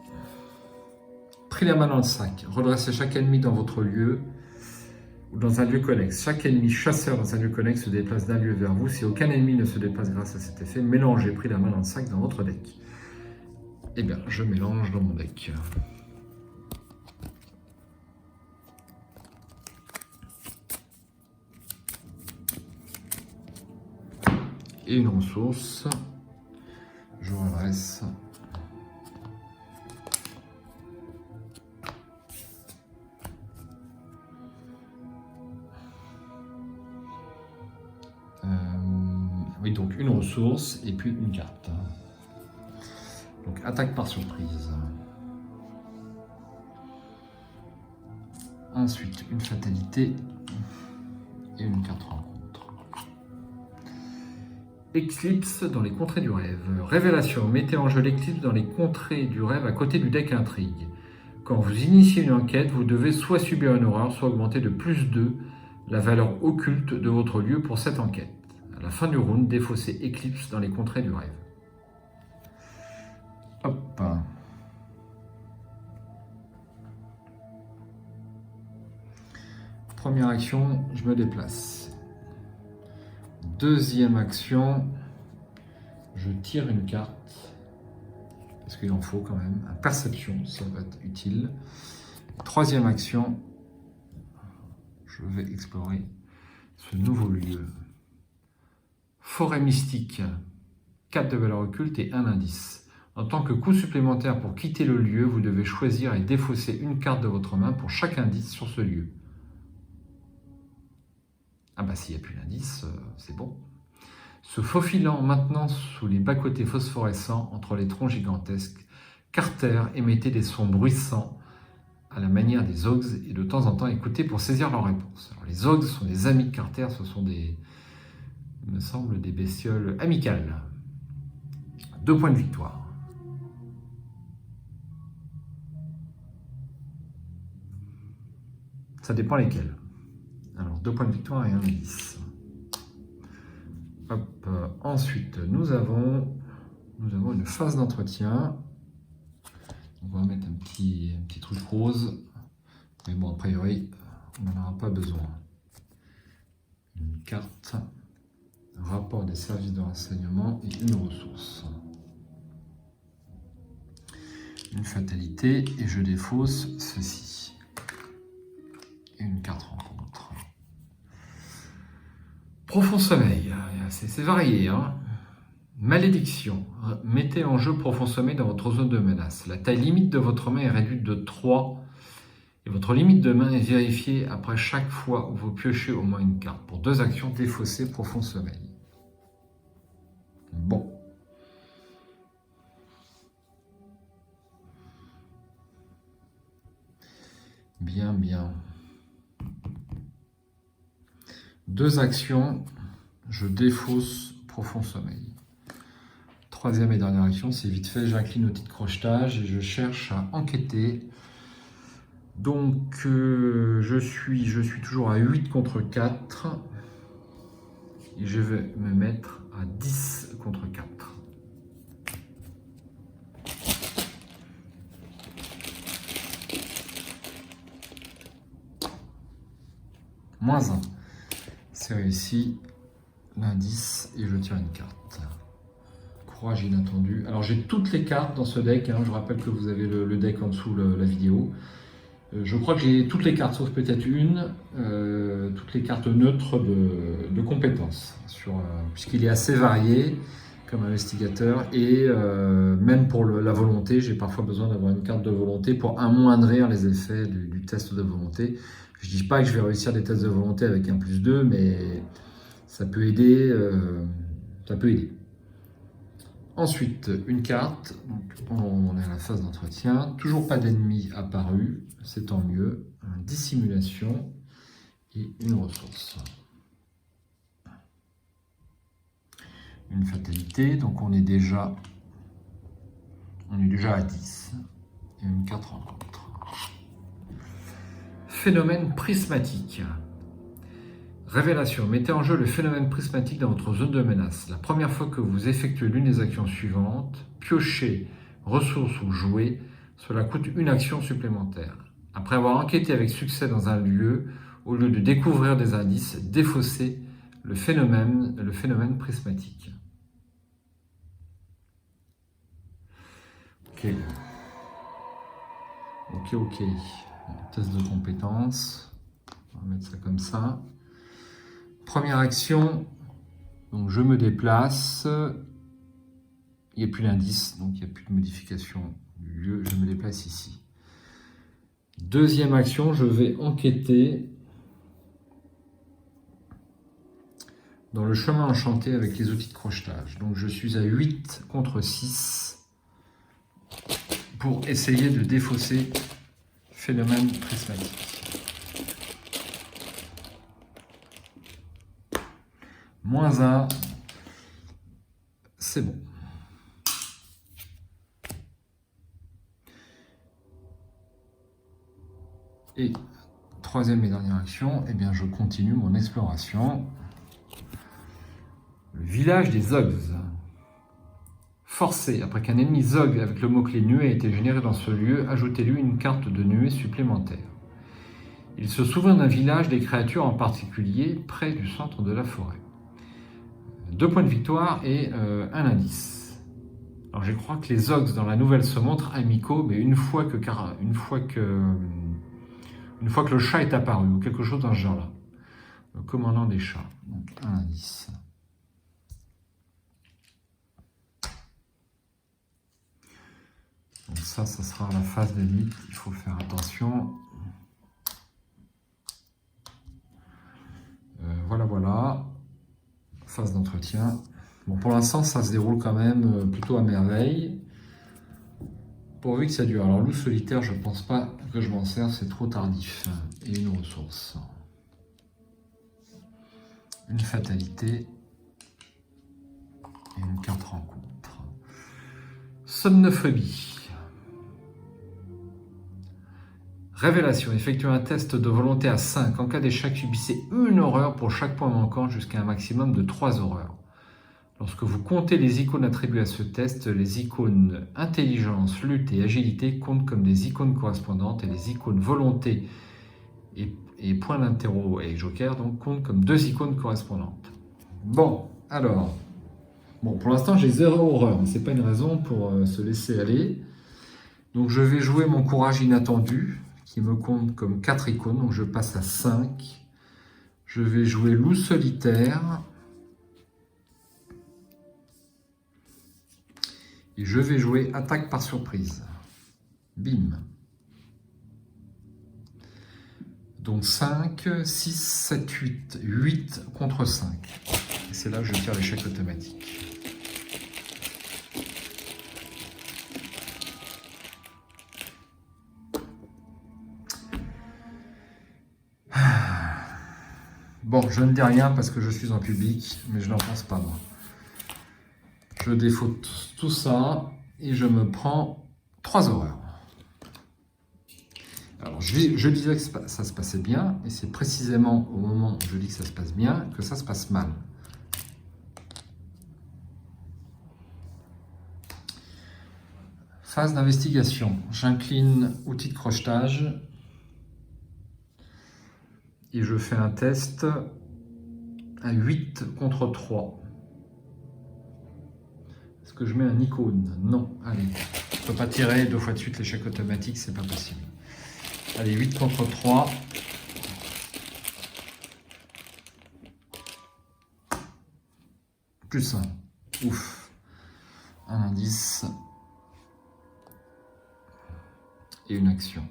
Pris la main dans le sac. Redressez chaque ennemi dans votre lieu ou dans un lieu connexe. Chaque ennemi chasseur dans un lieu connexe se déplace d'un lieu vers vous. Si aucun ennemi ne se déplace grâce à cet effet, mélangez pris la main dans le sac dans votre deck. Eh bien, je mélange dans mon deck. Et une ressource. Je redresse. Oui, donc une ressource et puis une carte. Donc attaque par surprise. Ensuite, une fatalité et une carte rencontre. Éclipse dans les contrées du rêve. Révélation. Mettez en jeu l'éclipse dans les contrées du rêve à côté du deck intrigue. Quand vous initiez une enquête, vous devez soit subir une horreur, soit augmenter de +2 la valeur occulte de votre lieu pour cette enquête. À la fin du round, défaussez Éclipse dans les contrées du rêve. Hop. Première action, je me déplace. Deuxième action, je tire une carte. Parce qu'il en faut quand même. Un perception, ça va être utile. Troisième action, je vais explorer ce nouveau lieu. Forêt mystique, 4 de valeur occulte et 1 indice. En tant que coût supplémentaire pour quitter le lieu, vous devez choisir et défausser une carte de votre main pour chaque indice sur ce lieu. Ah bah s'il n'y a plus d'indice, c'est bon. Se faufilant maintenant sous les bas-côtés phosphorescents entre les troncs gigantesques, Carter émettait des sons bruissants à la manière des Ogs et de temps en temps écoutait pour saisir leurs réponses. Alors, les Ogs sont des amis de Carter, ce sont il me semble, des bestioles amicales. 2 points de victoire. Ça dépend lesquels. Alors, 2 points de victoire et 1 indice. Hop. Ensuite, nous avons une phase d'entretien. On va mettre un petit truc rose. Mais bon, a priori, on n'en aura pas besoin. Une carte, rapport des services de renseignement et une ressource. Une fatalité et je défausse ceci. Et une carte rencontre. Profond sommeil, c'est varié, hein. Malédiction. Mettez en jeu profond sommeil dans votre zone de menace. La taille limite de votre main est réduite de 3 et votre limite de main est vérifiée après chaque fois où vous piochez au moins une carte. Pour 2 actions, défaussez profond sommeil. Bon. Bien, bien. 2 actions, je défausse profond sommeil. Troisième et dernière action, c'est vite fait, j'incline outil de crochetage et je cherche à enquêter. Donc je suis toujours à 8 contre 4. Et je vais me mettre à 10 contre 4. Moins 1. C'est réussi. L'indice et je tire une carte. Courage inattendu. Alors j'ai toutes les cartes dans ce deck. Je rappelle que vous avez le deck en dessous la vidéo. Je crois que j'ai toutes les cartes, sauf peut-être une, toutes les cartes neutres de compétences, puisqu'il est assez varié comme investigateur, et même pour la volonté, j'ai parfois besoin d'avoir une carte de volonté pour amoindrir les effets du test de volonté. Je ne dis pas que je vais réussir des tests de volonté avec un +2, mais ça peut aider. Ensuite, une carte, donc on est à la phase d'entretien, toujours pas d'ennemi apparu, c'est tant mieux, dissimulation et une ressource. Une fatalité, donc on est déjà à 10, et une carte rencontre. Phénomène prismatique. Révélation. Mettez en jeu le phénomène prismatique dans votre zone de menace. La première fois que vous effectuez l'une des actions suivantes, piochez, ressources ou jouez, cela coûte une action supplémentaire. Après avoir enquêté avec succès dans un lieu, au lieu de découvrir des indices, défaussez le phénomène prismatique. Ok. Test de compétence. On va mettre ça comme ça. Première action, donc je me déplace, il n'y a plus l'indice, donc il n'y a plus de modification du lieu, je me déplace ici. Deuxième action, je vais enquêter dans le chemin enchanté avec les outils de crochetage. Donc je suis à 8 contre 6 pour essayer de défausser le phénomène prismatique. Moins 1, c'est bon. Et troisième et dernière action, eh bien je continue mon exploration. Le village des Zogs. Forcé, après qu'un ennemi Zog avec le mot-clé nuée ait été généré dans ce lieu, ajoutez-lui une carte de nuée supplémentaire. Il se souvient d'un village, des créatures en particulier, près du centre de la forêt. 2 points de victoire et un indice. Alors je crois que les Zogs dans la nouvelle se montrent amicaux, mais une fois que le chat est apparu, ou quelque chose dans ce genre-là. Le commandant des chats. Donc un indice. Donc ça sera la phase de limite, il faut faire attention. Voilà. Phase d'entretien. Bon, pour l'instant, ça se déroule quand même plutôt à merveille. Pourvu que ça dure. Alors, loup solitaire, je ne pense pas que je m'en sers, c'est trop tardif. Et une ressource. Une fatalité. Et une carte rencontre. Somnophobie. Révélation. Effectuez un test de volonté à 5. En cas d'échec, subissez une horreur pour chaque point manquant jusqu'à un maximum de 3 horreurs. Lorsque vous comptez les icônes attribuées à ce test, les icônes intelligence, lutte et agilité comptent comme des icônes correspondantes et les icônes volonté et point d'interro et joker donc comptent comme 2 icônes correspondantes. Bon, alors, pour l'instant j'ai 0 horreur, mais ce n'est pas une raison pour se laisser aller. Donc je vais jouer mon courage inattendu, qui me compte comme 4 icônes, donc je passe à 5. Je vais jouer loup solitaire. Et je vais jouer attaque par surprise. Bim. Donc 5, 6, 7, 8. 8 contre 5. Et c'est là que je tire l'échec automatique. Bon, je ne dis rien parce que je suis en public, mais je n'en pense pas moi. Je défaute tout ça et je me prends 3 horreurs. Alors, je disais que ça se passait bien, et c'est précisément au moment où je dis que ça se passe bien que ça se passe mal. Phase d'investigation. J'incline outil de crochetage et je fais un test à 8 contre 3. Est-ce que je mets un icône? Non. Allez, je ne peux pas tirer 2 fois de suite l'échec automatique, c'est pas possible. Allez, 8 contre 3. Plus 1. Ouf. Un indice. Et une action.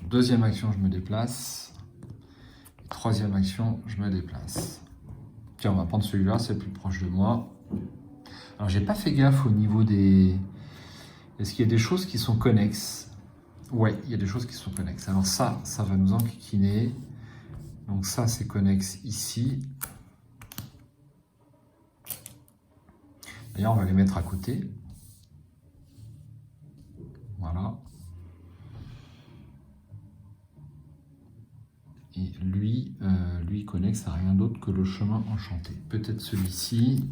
Deuxième action, je me déplace. Troisième action, je me déplace. Tiens, on va prendre celui-là, c'est le plus proche de moi. Alors, j'ai pas fait gaffe au niveau des... Est-ce qu'il y a des choses qui sont connexes? Ouais, il y a des choses qui sont connexes. Alors ça va nous enquiquiner. Donc ça, c'est connexe ici. D'ailleurs, on va les mettre à côté. Voilà. Et lui connexe à rien d'autre que le chemin enchanté. Peut-être celui-ci.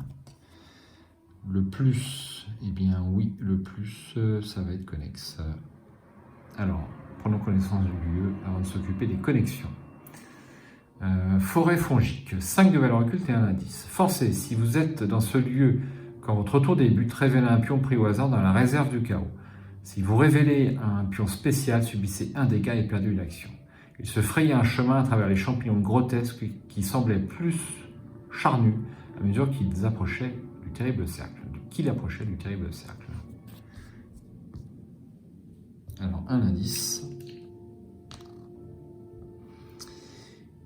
Le plus, eh bien oui, le plus, ça va être connexe. Alors, prenons connaissance du lieu avant de s'occuper des connexions. Forêt fongique, 5 de valeur occulte et un indice. Forcez, si vous êtes dans ce lieu quand votre tour débute, révélez un pion pris au hasard dans la réserve du chaos. Si vous révélez un pion spécial, subissez un dégât et perdez une action. Il se frayait un chemin à travers les champignons grotesques qui semblaient plus charnus à mesure qu'ils approchaient du terrible cercle. Alors, un indice.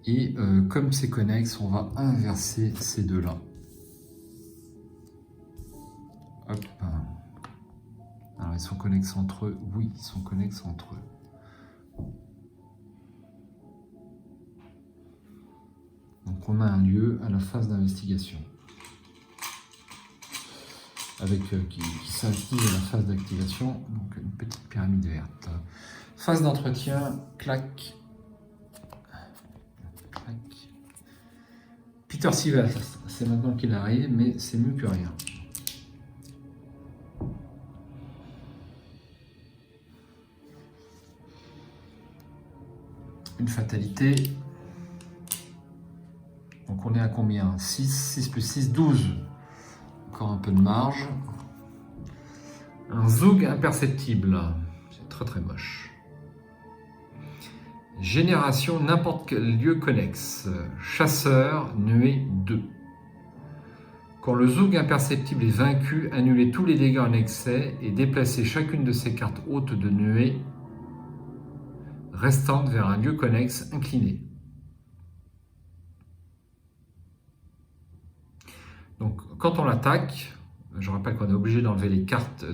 Et comme c'est connexe, on va inverser ces deux-là. Hop. Alors, ils sont connexes entre eux? Oui, ils sont connexes entre eux. Donc, on a un lieu à la phase d'investigation. Avec qui s'active à la phase d'activation, donc une petite pyramide verte. Phase d'entretien, clac. Peter Sivers, c'est maintenant qu'il arrive, mais c'est mieux que rien. Une fatalité. Donc on est à combien? 6 plus 6, 12. Encore un peu de marge. Un zoug imperceptible. C'est très très moche. Génération n'importe quel lieu connexe. Chasseur, nuée 2. Quand le zoug imperceptible est vaincu, annulez tous les dégâts en excès et déplacez chacune de ces cartes hautes de nuée restantes vers un lieu connexe incliné. Donc quand on l'attaque, je rappelle qu'on est obligé d'enlever les cartes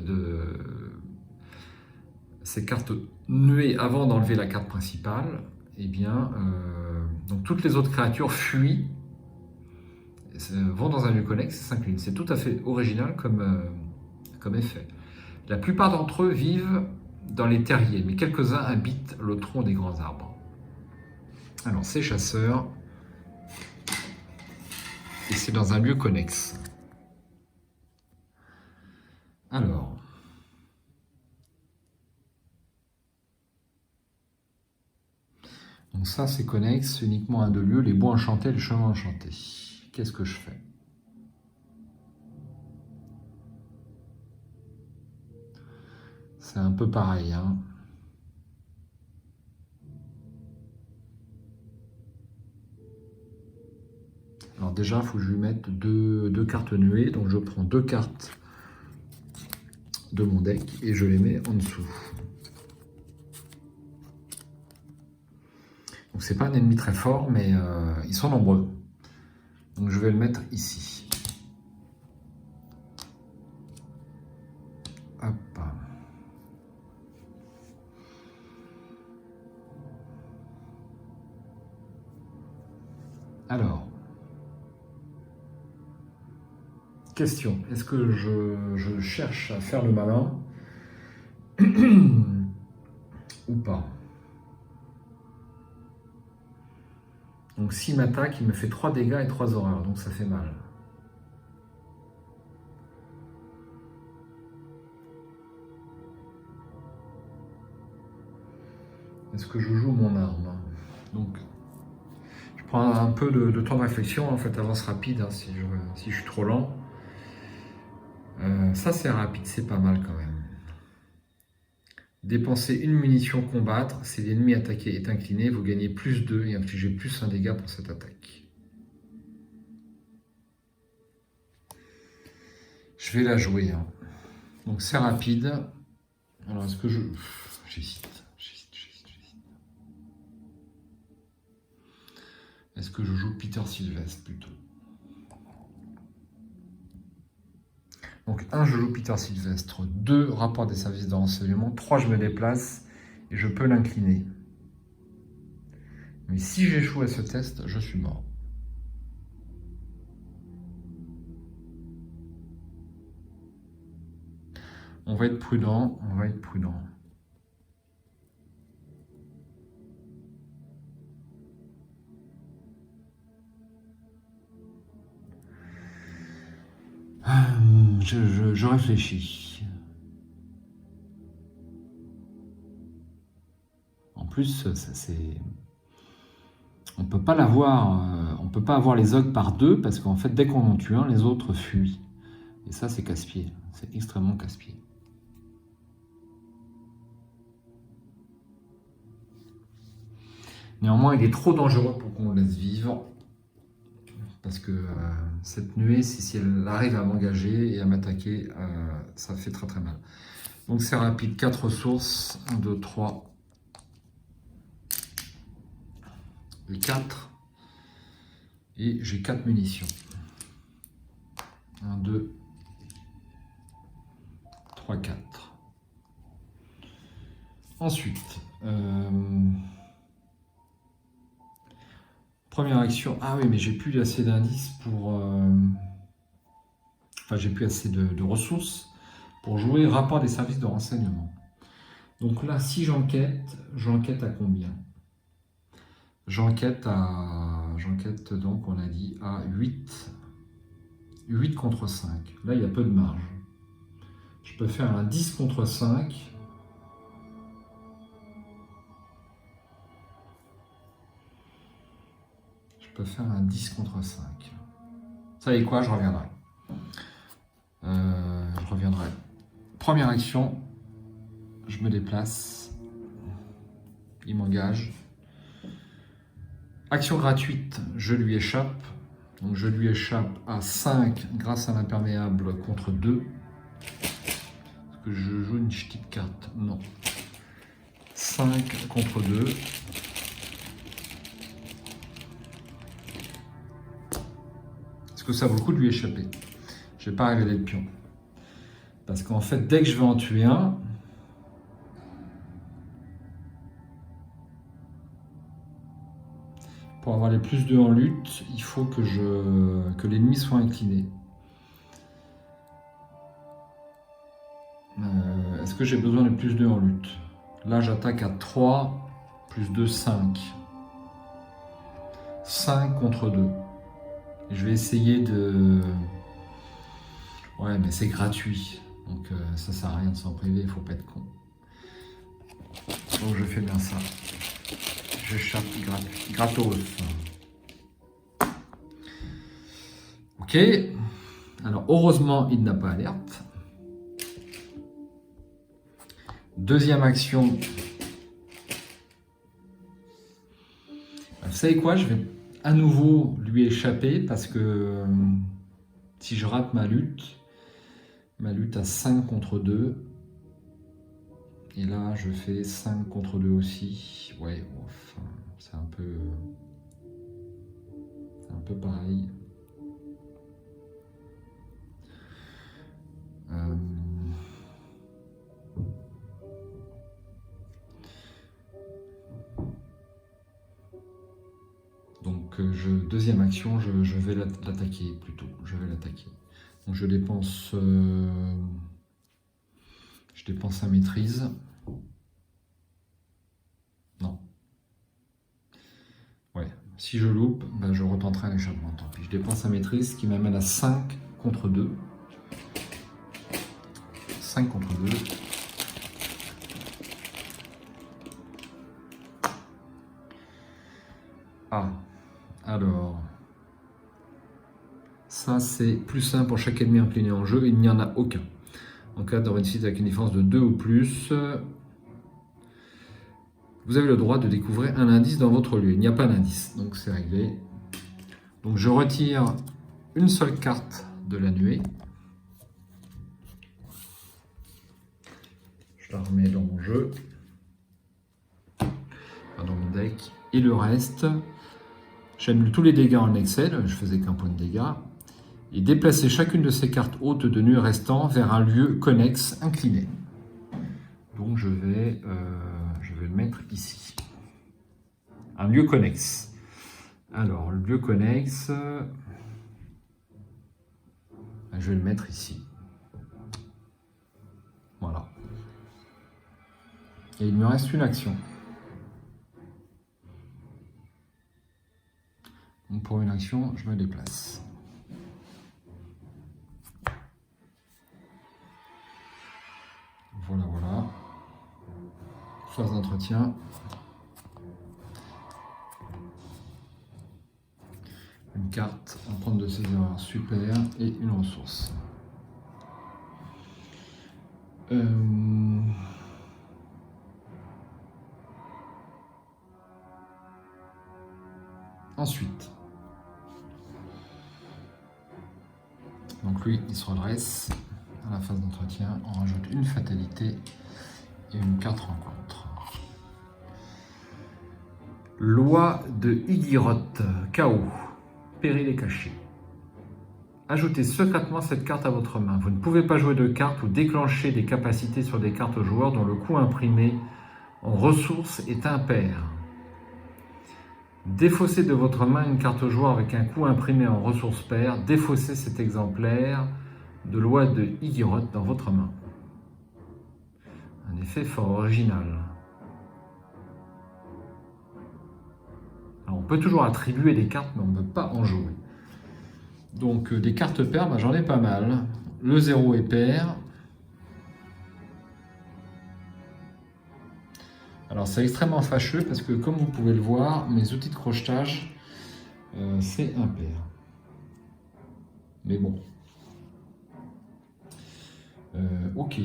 ces cartes nuées avant d'enlever la carte principale. Eh bien, donc toutes les autres créatures fuient, vont dans un lieu connexe et s'inclinent. C'est tout à fait original comme effet. La plupart d'entre eux vivent dans les terriers, mais quelques-uns habitent le tronc des grands arbres. Alors, c'est chasseurs, et c'est dans un lieu connexe. Alors, donc ça c'est connexe, uniquement un de lieux, les bois enchantés, les chemins enchantés. Qu'est-ce que je fais? C'est un peu pareil, hein. Alors déjà, il faut que je lui mette deux cartes nuées, donc je prends 2 cartes de mon deck et je les mets en dessous. Donc c'est pas un ennemi très fort, mais ils sont nombreux. Donc je vais le mettre ici. Hop. Alors, question, est-ce que je cherche à faire le malin ou pas? Donc s'il m'attaque, il me fait 3 dégâts et 3 horreurs, donc ça fait mal. Est-ce que je joue mon arme? Donc, je prends un peu de temps de réflexion, en fait, avance rapide, hein, si je suis trop lent. Ça, c'est rapide, c'est pas mal quand même. Dépensez une munition combattre. Si l'ennemi attaqué est incliné, vous gagnez plus 2 et infligez plus un dégât pour cette attaque. Je vais la jouer. Hein. Donc c'est rapide. Alors est-ce que je... J'hésite. Est-ce que je joue Peter Sylvestre plutôt? Donc 1, je joue Peter Sylvestre. 2, rapport des services de renseignement. 3, je me déplace et je peux l'incliner. Mais si j'échoue à ce test, je suis mort. On va être prudent, on va être prudent. Je réfléchis. En plus, c'est... On peut pas l'avoir, on peut pas avoir les ogres par 2 parce qu'en fait, dès qu'on en tue un, les autres fuient. Et ça, c'est casse-pied. C'est extrêmement casse-pied. Néanmoins, il est trop dangereux pour qu'on le laisse vivre. Parce que cette nuée, si elle arrive à m'engager et à m'attaquer, ça fait très très mal. Donc c'est rapide, 4 ressources, 1, 2, 3 et 4. Et j'ai 4 munitions. 1, 2, 3, 4. Ensuite, première action. Ah oui, mais j'ai plus assez d'indices pour... Enfin, j'ai plus assez de ressources pour jouer rapport des services de renseignement. Donc là, si j'enquête à combien? J'enquête donc, on a dit, à 8. 8 contre 5. Là, il y a peu de marge. Je peux faire un 10 contre 5. Je peux faire un 10 contre 5. Vous savez quoi? Je reviendrai. Première action, je me déplace. Il m'engage. Action gratuite, je lui échappe. Donc je lui échappe à 5 grâce à l'imperméable contre 2. Est-ce que je joue une petite carte? Non. 5 contre 2. Est-ce que ça vaut le coup de lui échapper? Je ne vais pas révéler le pion. Parce qu'en fait, dès que je vais en tuer un, pour avoir les plus 2 en lutte, il faut que l'ennemi soit incliné. Est-ce que j'ai besoin de plus 2 en lutte? Là, j'attaque à 3, plus 2, 5. 5 contre 2. Et je vais essayer de... Ouais, mais c'est gratuit. Donc ça sert à rien de s'en priver, il faut pas être con. Donc je fais bien ça. J'échappe gratos. Ok. Alors heureusement, il n'a pas alerte. Deuxième action. Vous savez quoi? Je vais à nouveau lui échapper parce que si je rate ma lutte à 5 contre 2. Et là, je fais 5 contre 2 aussi. Ouais, enfin, c'est un peu pareil. Donc, deuxième action, je vais l'attaquer plutôt. Je vais l'attaquer. Donc, je dépense sa maîtrise. Non. Ouais. Si je loupe, ben je retenterai un échappement. Tant pis. Je dépense sa maîtrise, ce qui m'amène à 5 contre 2. 5 contre 2. Ça, c'est plus simple pour chaque ennemi incliné en jeu. Il n'y en a aucun. En cas de réussite avec une différence de 2 ou plus, vous avez le droit de découvrir un indice dans votre lieu. Il n'y a pas d'indice, donc c'est réglé. Donc je retire une seule carte de la nuée. Je la remets dans mon jeu, dans mon deck. Et le reste, j'annule tous les dégâts en Excel, je faisais qu'un point de dégâts. Et déplacer chacune de ces cartes hautes de nuée restant vers un lieu connexe incliné. Donc je vais le mettre ici. Un lieu connexe. Alors, le lieu connexe, je vais le mettre ici. Voilà. Et il me reste une action. Donc pour une action, je me déplace. Voilà, voilà. Phase d'entretien. Une carte, on prend de ses erreurs, super, et une ressource. Ensuite, donc lui, il se redresse. À la phase d'entretien, on rajoute une fatalité et une carte rencontre. Loi de Higgiroth, chaos, péril et caché. Ajoutez secrètement cette carte à votre main. Vous ne pouvez pas jouer de cartes ou déclencher des capacités sur des cartes joueurs dont le coût imprimé en ressources est impair. Défaussez de votre main une carte joueur avec un coût imprimé en ressources paires. Défaussez cet exemplaire de Loi de Higgiroth dans votre main. Un effet fort original. Alors, on peut toujours attribuer des cartes, mais on ne peut pas en jouer. Donc des cartes paires, j'en ai pas mal. Le 0 est pair. Alors c'est extrêmement fâcheux parce que comme vous pouvez le voir, mes outils de crochetage, c'est impair. Mais bon. Ok.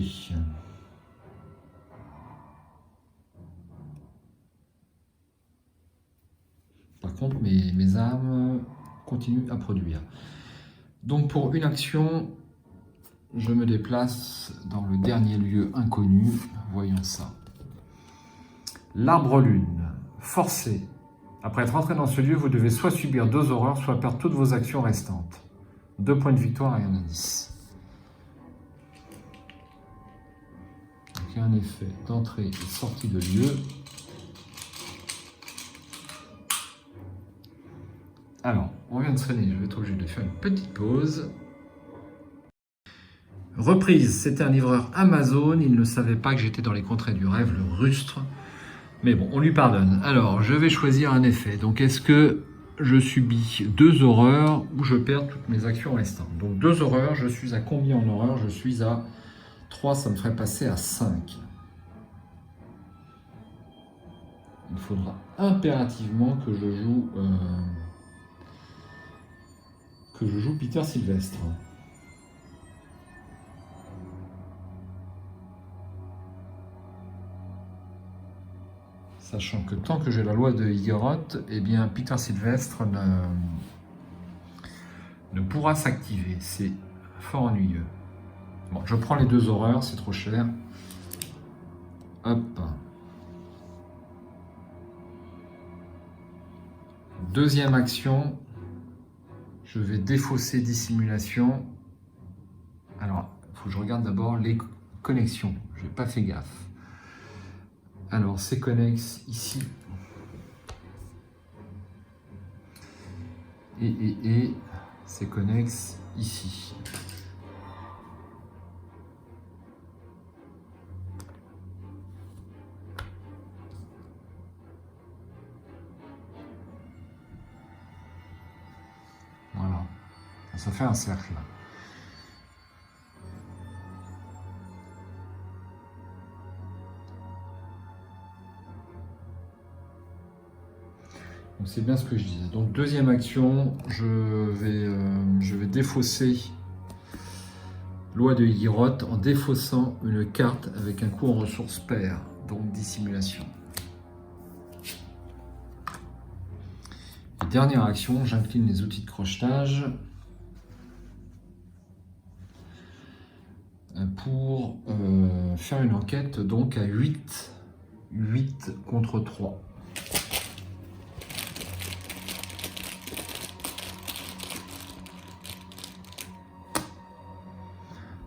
Par contre, mes armes continuent à produire. Donc pour une action, je me déplace dans le dernier lieu inconnu. Voyons ça. L'arbre lune. Forcé. Après être entré dans ce lieu, vous devez soit subir 2 horreurs, soit perdre toutes vos actions restantes. 2 points de victoire et un indice. Donc il y a un effet d'entrée et sortie de lieu. Alors, on vient de sonner, je vais être obligé de faire une petite pause. Reprise, c'était un livreur Amazon, il ne savait pas que j'étais dans les contrées du rêve, le rustre. Mais bon, on lui pardonne. Alors, je vais choisir un effet. Donc, est-ce que je subis 2 horreurs ou je perds toutes mes actions restantes? Donc, 2 horreurs, je suis à combien en horreur? Je suis à 3, ça me ferait passer à 5. Il faudra impérativement que je joue Peter Sylvestre. Sachant que tant que j'ai la loi de Higgiroth, eh bien Peter Sylvestre ne pourra s'activer. C'est fort ennuyeux. Bon, je prends les 2 horreurs, c'est trop cher. Hop. Deuxième action, je vais défausser dissimulation. Alors, il faut que je regarde d'abord les connexions. Je n'ai pas fait gaffe. Alors, c'est connexe ici. Et c'est connexe ici. Voilà. Ça fait un cercle. Donc c'est bien ce que je disais. Donc deuxième action, je vais défausser loi de Hiroth en défaussant une carte avec un coût en ressources pair, donc dissimulation. Et dernière action, j'incline les outils de crochetage pour faire une enquête donc à 8 contre 3.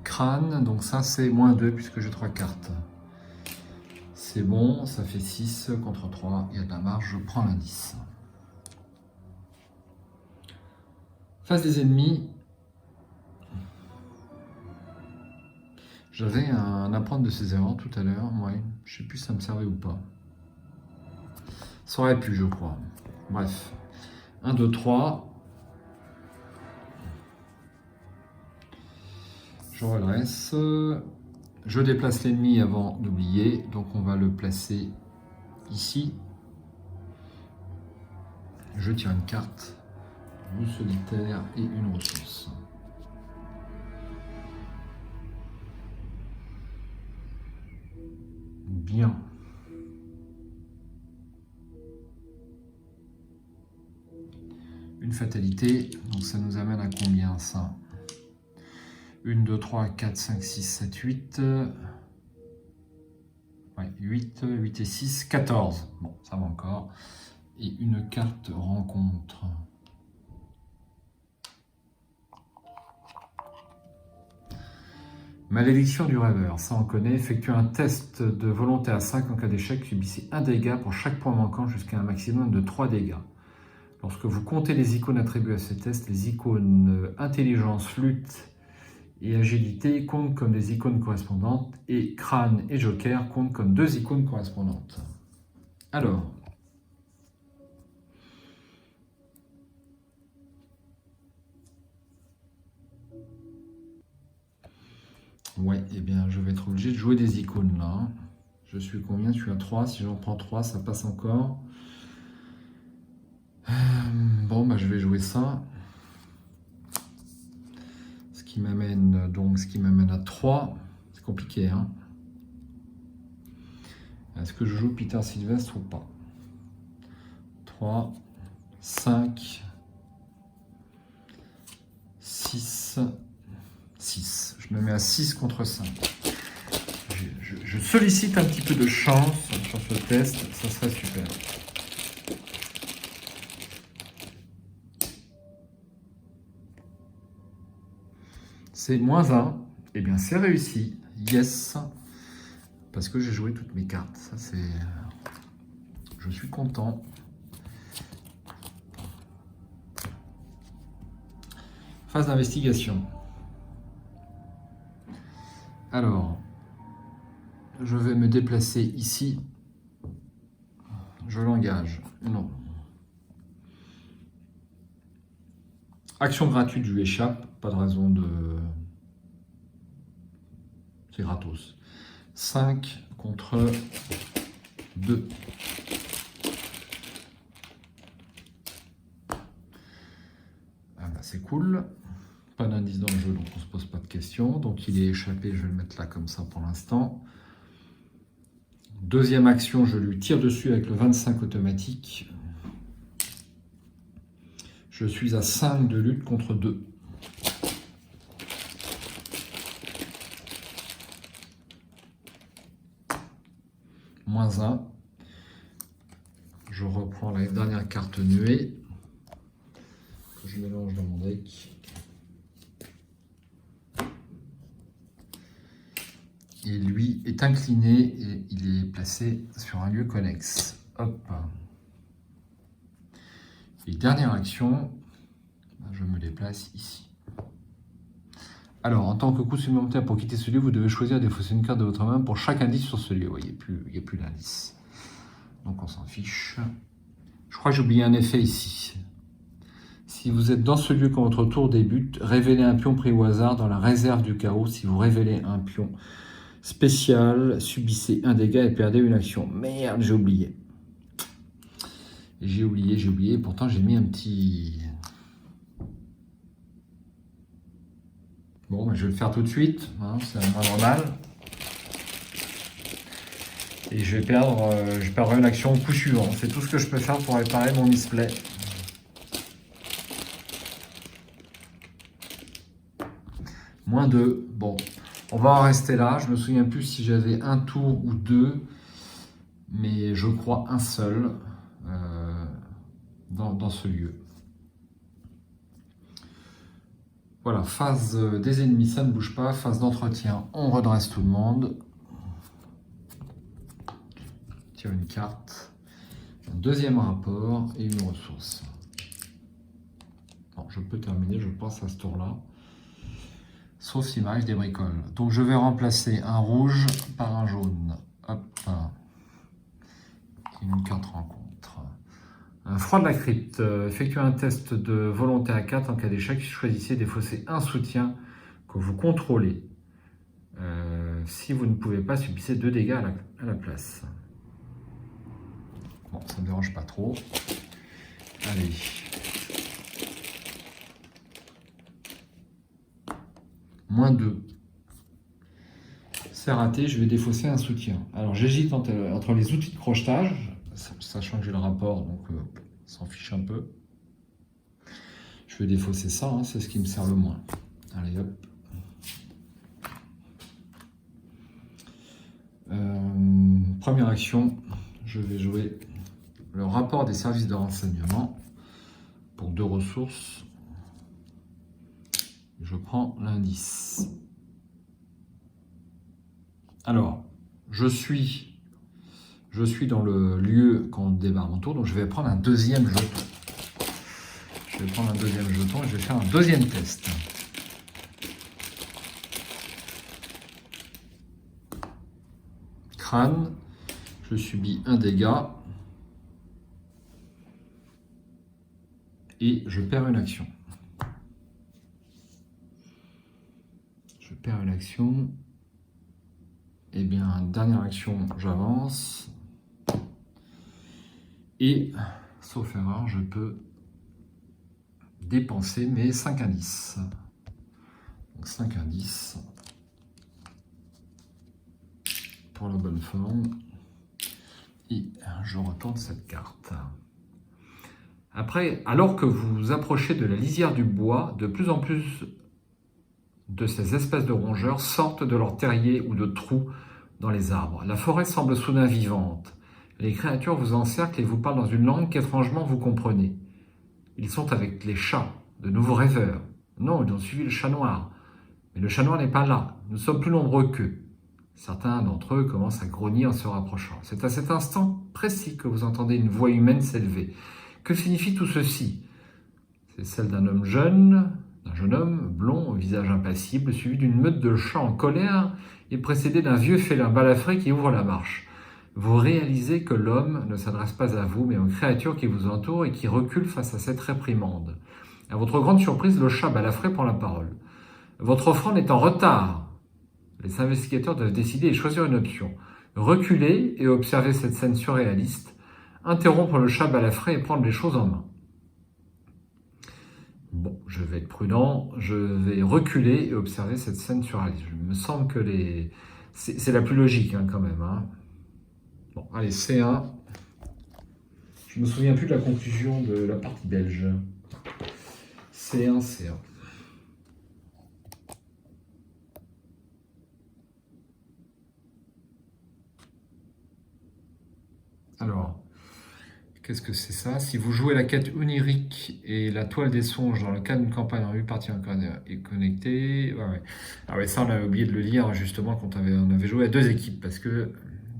Crâne, donc ça c'est moins 2 puisque j'ai 3 cartes. C'est bon, ça fait 6 contre 3, il y a de la marge, je prends l'indice. Face des ennemis, j'avais un apprendre de ses erreurs tout à l'heure, ouais, je sais plus si ça me servait ou pas. Ça aurait pu, je crois. Bref, 1, 2, 3. Je redresse. Je déplace l'ennemi avant d'oublier, donc on va le placer ici. Je tire une carte, le solitaire et une ressource. Bien. Une fatalité, donc ça nous amène à combien ça? 1, 2, 3, 4, 5, 6, 7, 8. Ouais, 8 et 6, 14. Bon, ça va encore. Et une carte rencontre. Malédiction du rêveur, ça on connaît. Effectuez un test de volonté à 5 en cas d'échec. Subissez un dégât pour chaque point manquant jusqu'à un maximum de 3 dégâts. Lorsque vous comptez les icônes attribuées à ce test, les icônes intelligence, lutte et agilité comptent comme des icônes correspondantes et crâne et joker comptent comme 2 icônes correspondantes. Alors, ouais, eh bien je vais être obligé de jouer des icônes là. Je suis combien? Je suis à 3. Si j'en prends 3, ça passe encore. Bon, bah je vais jouer ça. Ce qui m'amène à 3. C'est compliqué, hein. Est-ce que je joue Peter Sylvestre ou pas? 3, 5, 6, 6. Je me mets à 6 contre 5. Je sollicite un petit peu de chance sur ce test, ça serait super. C'est moins 1. Eh bien, c'est réussi. Yes. Parce que j'ai joué toutes mes cartes. Ça, c'est... Je suis content. Phase d'investigation. Alors, je vais me déplacer ici. Je l'engage. Non. Action gratuite, je lui échappe. Pas de raison de... C'est gratos. 5 contre 2. Ah bah c'est cool. Pas d'indice dans le jeu, donc on se pose pas de questions. Donc il est échappé, je vais le mettre là comme ça pour l'instant. Deuxième action, je lui tire dessus avec le 25 automatique. Je suis à 5 de lutte contre 2. Moins 1. Je reprends la dernière carte nuée que je mélange dans mon deck. Et lui est incliné et il est placé sur un lieu connexe. Hop. Et dernière action, je me déplace ici. Alors, en tant que coup supplémentaire pour quitter ce lieu, vous devez choisir de défausser une carte de votre main pour chaque indice sur ce lieu. Ouais, il n'y a plus d'indice. Donc on s'en fiche. Je crois que j'ai oublié un effet ici. Si vous êtes dans ce lieu quand votre tour débute, révélez un pion pris au hasard dans la réserve du chaos. Si vous révélez un pion spécial, subissez un dégât et perdez une action. Merde, j'ai oublié. Et j'ai oublié. Pourtant, j'ai mis un petit... Bon, je vais le faire tout de suite. Hein, c'est un moindre mal. Et je perdrai une action au coup suivant. C'est tout ce que je peux faire pour réparer mon misplay. -2. Bon, on va en rester là. Je me souviens plus si j'avais un tour ou deux. Mais je crois un seul dans ce lieu. Voilà, phase des ennemis, ça ne bouge pas. Phase d'entretien, on redresse tout le monde. Tire une carte. Un deuxième rapport et une ressource. Bon, je peux terminer, je pense, à ce tour-là. Sauf si m'arrive des bricoles. Donc je vais remplacer un rouge par un jaune. Hop. Une carte rencontre. Froid de la crypte. Effectuez un test de volonté à 4 en cas d'échec. Choisissez des fossés un soutien que vous contrôlez. Si vous ne pouvez pas, subissez 2 dégâts à la place. Bon, ça ne me dérange pas trop. Allez. -2. C'est raté, je vais défausser un soutien. Alors j'hésite entre les outils de crochetage, sachant que j'ai le rapport, donc s'en fiche un peu. Je vais défausser ça, hein, c'est ce qui me sert le moins. Allez hop. Première action, je vais jouer le rapport des services de renseignement pour 2 ressources. Je prends l'indice. Alors, je suis dans le lieu quand on démarre mon tour, donc je vais prendre un deuxième jeton. Je vais prendre un deuxième jeton et je vais faire un deuxième test. Crâne, je subis un dégât et je perds une action. Je perds une action. Eh bien, dernière action, j'avance. Et, sauf erreur, je peux dépenser mes 5 indices. Donc 5 indices pour la bonne forme. Et je retourne cette carte. Après, alors que vous vous approchez de la lisière du bois, de plus en plus de ces espèces de rongeurs sortent de leurs terriers ou de trous dans les arbres. La forêt semble soudain vivante. Les créatures vous encerclent et vous parlent dans une langue qu'étrangement vous comprenez. Ils sont avec les chats, de nouveaux rêveurs. Non, ils ont suivi le chat noir. Mais le chat noir n'est pas là. Nous sommes plus nombreux qu'eux. Certains d'entre eux commencent à grogner en se rapprochant. C'est à cet instant précis que vous entendez une voix humaine s'élever. Que signifie tout ceci? C'est celle d'un homme jeune, d'un jeune homme blond, au visage impassible, suivi d'une meute de chats en colère et précédé d'un vieux félin balafré qui ouvre la marche. Vous réalisez que l'homme ne s'adresse pas à vous, mais aux créatures qui vous entourent et qui reculent face à cette réprimande. À votre grande surprise, le chat balafré prend la parole. Votre offrande est en retard. Les investigateurs doivent décider et choisir une option. Reculer et observer cette scène surréaliste, interrompre le chat balafré et prendre les choses en main. Bon, je vais être prudent, je vais reculer et observer cette scène surréaliste. Il me semble que c'est la plus logique quand même. Hein. Bon, allez, C1. Je me souviens plus de la conclusion de la partie belge. C1, C1. Alors, qu'est-ce que c'est ça? Si vous jouez la quête onirique et la toile des songes dans le cadre d'une campagne en 8 parties et connectée... Ouais. Ah ouais, ça on avait oublié de le lire justement quand on avait joué à 2 équipes parce que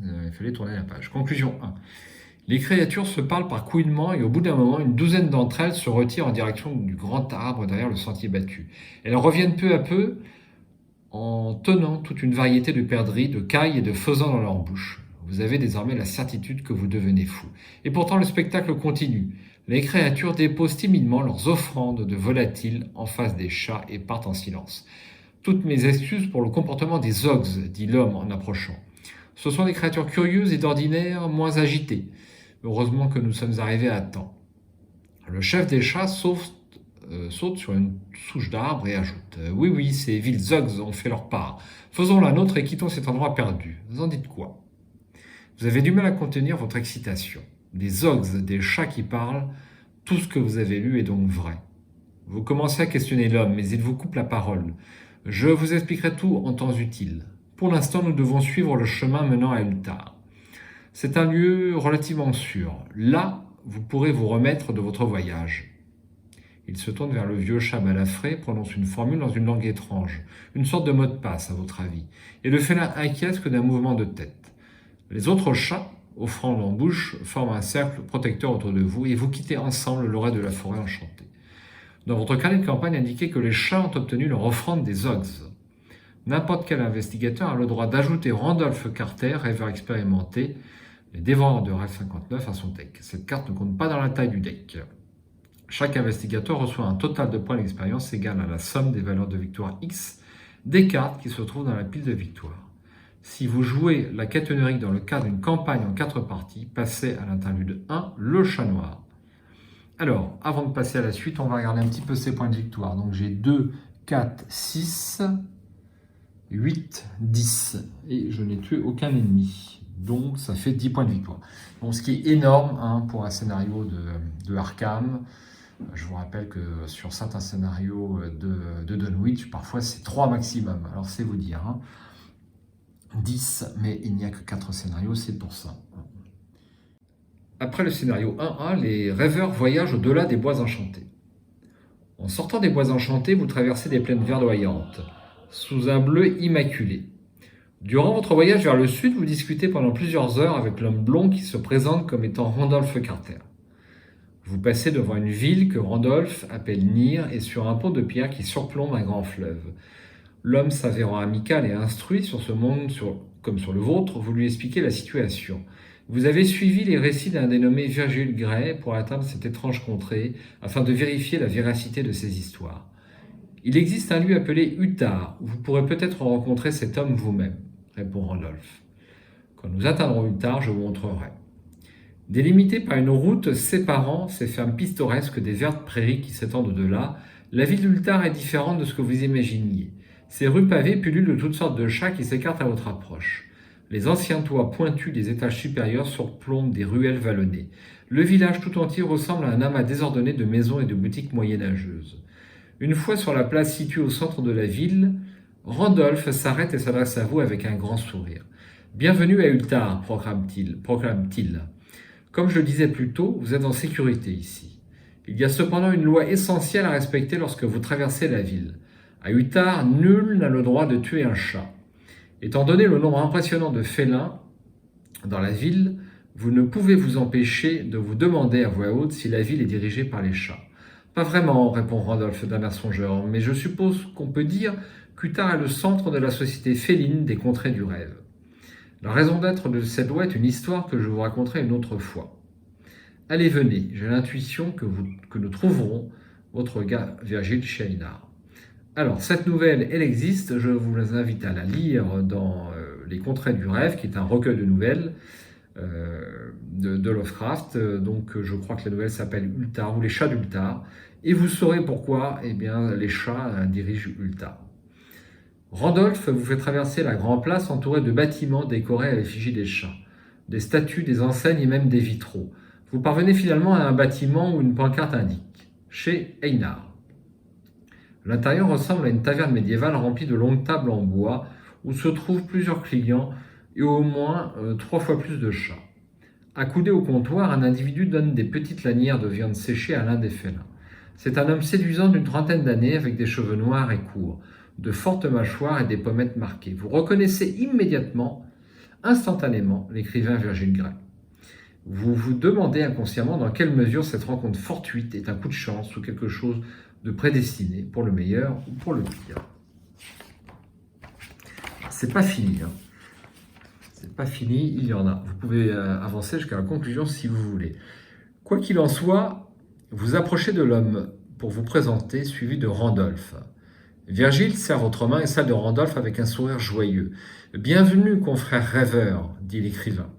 il fallait tourner la page. Conclusion 1. Les créatures se parlent par couinement et au bout d'un moment, une douzaine d'entre elles se retirent en direction du grand arbre derrière le sentier battu. Elles reviennent peu à peu en tenant toute une variété de perdrix, de cailles et de faisans dans leur bouche. Vous avez désormais la certitude que vous devenez fou. Et pourtant, le spectacle continue. Les créatures déposent timidement leurs offrandes de volatiles en face des chats et partent en silence. Toutes mes excuses pour le comportement des Ogs, dit l'homme en approchant. Ce sont des créatures curieuses et d'ordinaire moins agitées. Heureusement que nous sommes arrivés à temps. Le chef des chats saute sur une souche d'arbre et ajoute oui, oui, ces villes Zogs ont fait leur part. Faisons la nôtre et quittons cet endroit perdu. Vous en dites quoi? Vous avez du mal à contenir votre excitation. Des Zogs, des chats qui parlent, tout ce que vous avez lu est donc vrai. Vous commencez à questionner l'homme, mais il vous coupe la parole. Je vous expliquerai tout en temps utile. Pour l'instant, nous devons suivre le chemin menant à Ultar. C'est un lieu relativement sûr. Là, vous pourrez vous remettre de votre voyage. Il se tourne vers le vieux chat balafré, prononce une formule dans une langue étrange, une sorte de mot de passe à votre avis, et le félin inquiète que d'un mouvement de tête. Les autres chats, offrant l'embouche, forment un cercle protecteur autour de vous et vous quittez ensemble le reste de la forêt enchantée. Dans votre carnet de campagne indiquez que les chats ont obtenu leur offrande des Zogs. N'importe quel investigateur a le droit d'ajouter Randolph Carter, rêveur expérimenté, les dévoreurs de rêve 59 à son deck. Cette carte ne compte pas dans la taille du deck. Chaque investigateur reçoit un total de points d'expérience égal à la somme des valeurs de victoire X des cartes qui se trouvent dans la pile de victoire. Si vous jouez la quête onirique dans le cadre d'une campagne en 4 parties, passez à l'interlude 1, le chat noir. Alors, avant de passer à la suite, on va regarder un petit peu ces points de victoire. Donc j'ai 2, 4, 6, 8, 10. Et je n'ai tué aucun ennemi. Donc ça fait 10 points de victoire. Donc ce qui est énorme pour un scénario de Arkham. Je vous rappelle que sur certains scénarios de Dunwich, parfois c'est 3 maximum. Alors c'est vous dire. 10, mais il n'y a que 4 scénarios, c'est pour ça. Après le scénario 1A, les rêveurs voyagent au-delà des bois enchantés. En sortant des bois enchantés, vous traversez des plaines verdoyantes, sous un bleu immaculé. Durant votre voyage vers le sud, vous discutez pendant plusieurs heures avec l'homme blond qui se présente comme étant Randolph Carter. Vous passez devant une ville que Randolph appelle Nir et sur un pont de pierre qui surplombe un grand fleuve. L'homme s'avérant amical et instruit sur ce monde comme sur le vôtre, vous lui expliquez la situation. Vous avez suivi les récits d'un dénommé Virgil Gray pour atteindre cette étrange contrée afin de vérifier la véracité de ces histoires. Il existe un lieu appelé Ultar où vous pourrez peut-être rencontrer cet homme vous-même, répond Randolph. Quand nous atteindrons Ultar, je vous montrerai. Délimitée par une route séparant ces fermes pittoresques des vertes prairies qui s'étendent au-delà, la ville d'Ultar est différente de ce que vous imaginiez. Ces rues pavées pullulent de toutes sortes de chats qui s'écartent à votre approche. Les anciens toits pointus des étages supérieurs surplombent des ruelles vallonnées. Le village tout entier ressemble à un amas désordonné de maisons et de boutiques moyenâgeuses. Une fois sur la place située au centre de la ville, Randolph s'arrête et s'adresse à vous avec un grand sourire. « Bienvenue à Ultar, proclame-t-il. Comme je le disais plus tôt, vous êtes en sécurité ici. Il y a cependant une loi essentielle à respecter lorsque vous traversez la ville. À Ultar, nul n'a le droit de tuer un chat. Étant donné le nombre impressionnant de félins dans la ville, vous ne pouvez vous empêcher de vous demander à voix haute si la ville est dirigée par les chats. Pas vraiment, répond Randolph d'un air songeur, mais je suppose qu'on peut dire qu'Ultar est le centre de la société féline des contrées du rêve. La raison d'être de cette loi est une histoire que je vous raconterai une autre fois. Allez, venez, j'ai l'intuition que nous trouverons votre gars Virgil chez Einar. Alors, cette nouvelle, elle existe, je vous invite à la lire dans Les Contrées du Rêve, qui est un recueil de nouvelles de Lovecraft. Donc, je crois que la nouvelle s'appelle Ultar, ou Les Chats d'Ultar, et vous saurez pourquoi les chats dirigent Ultar. Randolph vous fait traverser la grande place entourée de bâtiments décorés à l'effigie des chats, des statues, des enseignes et même des vitraux. Vous parvenez finalement à un bâtiment où une pancarte indique « Chez Einar ». L'intérieur ressemble à une taverne médiévale remplie de longues tables en bois où se trouvent plusieurs clients et au moins 3 fois plus de chats. Accoudé au comptoir, un individu donne des petites lanières de viande séchée à l'un des félins. C'est un homme séduisant d'une trentaine d'années avec des cheveux noirs et courts, de fortes mâchoires et des pommettes marquées. Vous reconnaissez immédiatement, instantanément, l'écrivain Virgil Gray. Vous vous demandez inconsciemment dans quelle mesure cette rencontre fortuite est un coup de chance ou quelque chose de prédestiné pour le meilleur ou pour le pire. C'est pas fini. C'est pas fini, il y en a. Vous pouvez avancer jusqu'à la conclusion si vous voulez. Quoi qu'il en soit, vous approchez de l'homme pour vous présenter, suivi de Randolph. Virgile serre votre main et celle de Randolph avec un sourire joyeux. « Bienvenue, confrère rêveur, dit l'écrivain.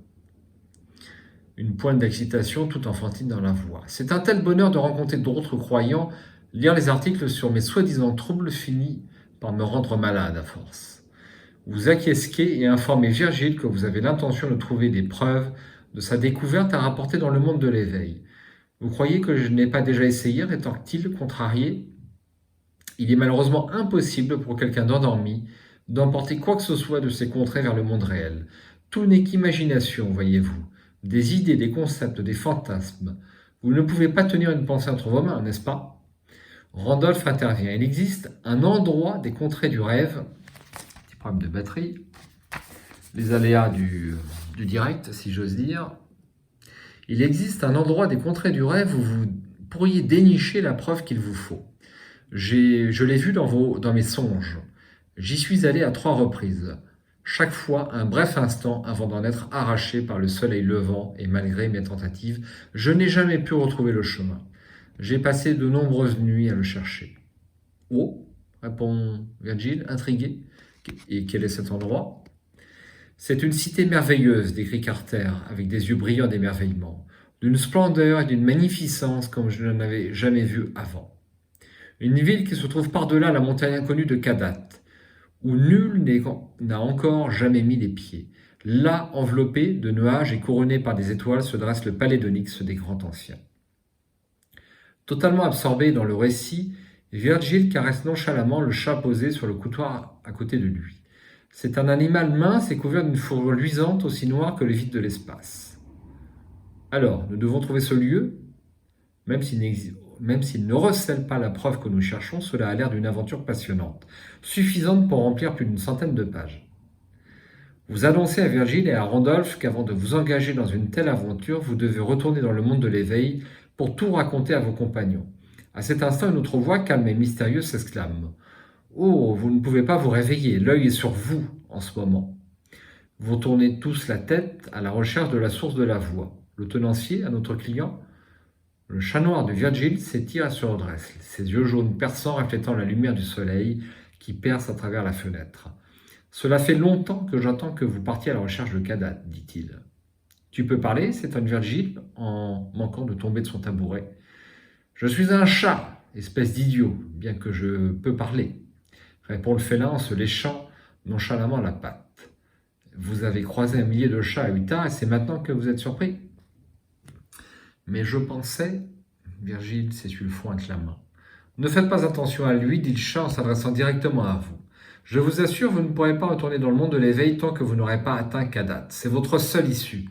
une pointe d'excitation tout enfantine dans la voix. C'est un tel bonheur de rencontrer d'autres croyants. Lire les articles sur mes soi-disant troubles finit par me rendre malade à force. Vous acquiesquez et informez Virgile que vous avez l'intention de trouver des preuves de sa découverte à rapporter dans le monde de l'éveil. Vous croyez que je n'ai pas déjà essayé, rétorque-t-il, contrarié. Il est malheureusement impossible pour quelqu'un d'endormi d'emporter quoi que ce soit de ces contrées vers le monde réel. Tout n'est qu'imagination, voyez-vous. Des idées, des concepts, des fantasmes. Vous ne pouvez pas tenir une pensée entre vos mains, n'est-ce pas? Randolph intervient. Il existe un endroit des contrées du rêve. Petit problème de batterie. Les aléas du direct, si j'ose dire. Il existe un endroit des contrées du rêve où vous pourriez dénicher la preuve qu'il vous faut. Je l'ai vu dans mes songes. J'y suis allé à 3 reprises. Chaque fois, un bref instant avant d'en être arraché par le soleil levant et malgré mes tentatives, je n'ai jamais pu retrouver le chemin. J'ai passé de nombreuses nuits à le chercher. « Oh » répond Virgile, intrigué. « Et quel est cet endroit ?» « C'est une cité merveilleuse, décrit Carter, avec des yeux brillants d'émerveillement, d'une splendeur et d'une magnificence comme je n'en avais jamais vu avant. Une ville qui se trouve par-delà la montagne inconnue de Kadat, où nul n'a encore jamais mis les pieds. Là, enveloppé de nuages et couronné par des étoiles, se dresse le palais d'Onyx des grands anciens. Totalement absorbé dans le récit, Virgile caresse nonchalamment le chat posé sur le comptoir à côté de lui. C'est un animal mince et couvert d'une fourrure luisante aussi noire que le vide de l'espace. Alors, nous devons trouver ce lieu. Même s'il ne recèle pas la preuve que nous cherchons, cela a l'air d'une aventure passionnante, suffisante pour remplir plus d'une centaine de pages. Vous annoncez à Virgile et à Randolph qu'avant de vous engager dans une telle aventure, vous devez retourner dans le monde de l'éveil pour tout raconter à vos compagnons. À cet instant, une autre voix calme et mystérieuse s'exclame. « Oh, vous ne pouvez pas vous réveiller, l'œil est sur vous en ce moment. » Vous tournez tous la tête à la recherche de la source de la voix. Le tenancier, à notre client, le chat noir de Virgile s'étire et se redresse, ses yeux jaunes perçants reflétant la lumière du soleil qui perce à travers la fenêtre. « Cela fait longtemps que j'attends que vous partiez à la recherche de Kadat, dit-il. »« Tu peux parler ?» s'étonne Virgile en manquant de tomber de son tabouret. « Je suis un chat, espèce d'idiot, bien que je peux parler, » répond le félin en se léchant nonchalamment la patte. « Vous avez croisé un millier de chats à Utah et c'est maintenant que vous êtes surpris ?»« Mais je pensais... » Virgile s'essuie le front avec la main. « Ne faites pas attention à lui, dit le chat en s'adressant directement à vous. Je vous assure, vous ne pourrez pas retourner dans le monde de l'éveil tant que vous n'aurez pas atteint Kadat. C'est votre seule issue.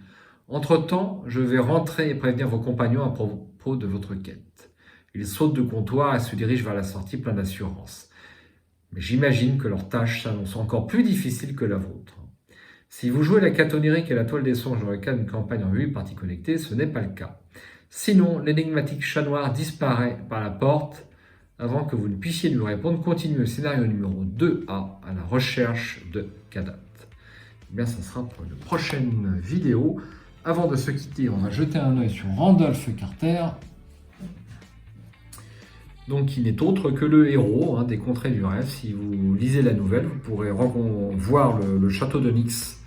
Entre-temps, je vais rentrer et prévenir vos compagnons à propos de votre quête. » Il saute de comptoir et se dirige vers la sortie plein d'assurance. Mais j'imagine que leur tâche s'annonce encore plus difficile que la vôtre. Si vous jouez la carte onirique et la toile des songes dans le cadre d'une campagne en 8 parties connectées, ce n'est pas le cas. Sinon, l'énigmatique chat noir disparaît par la porte avant que vous ne puissiez lui répondre. Continuez le scénario numéro 2A à la recherche de Kadat. Eh bien, ça sera pour une prochaine vidéo. Avant de se quitter, on va jeter un œil sur Randolph Carter. Donc, il n'est autre que le héros des contrées du rêve. Si vous lisez la nouvelle, vous pourrez voir le château d'Onyx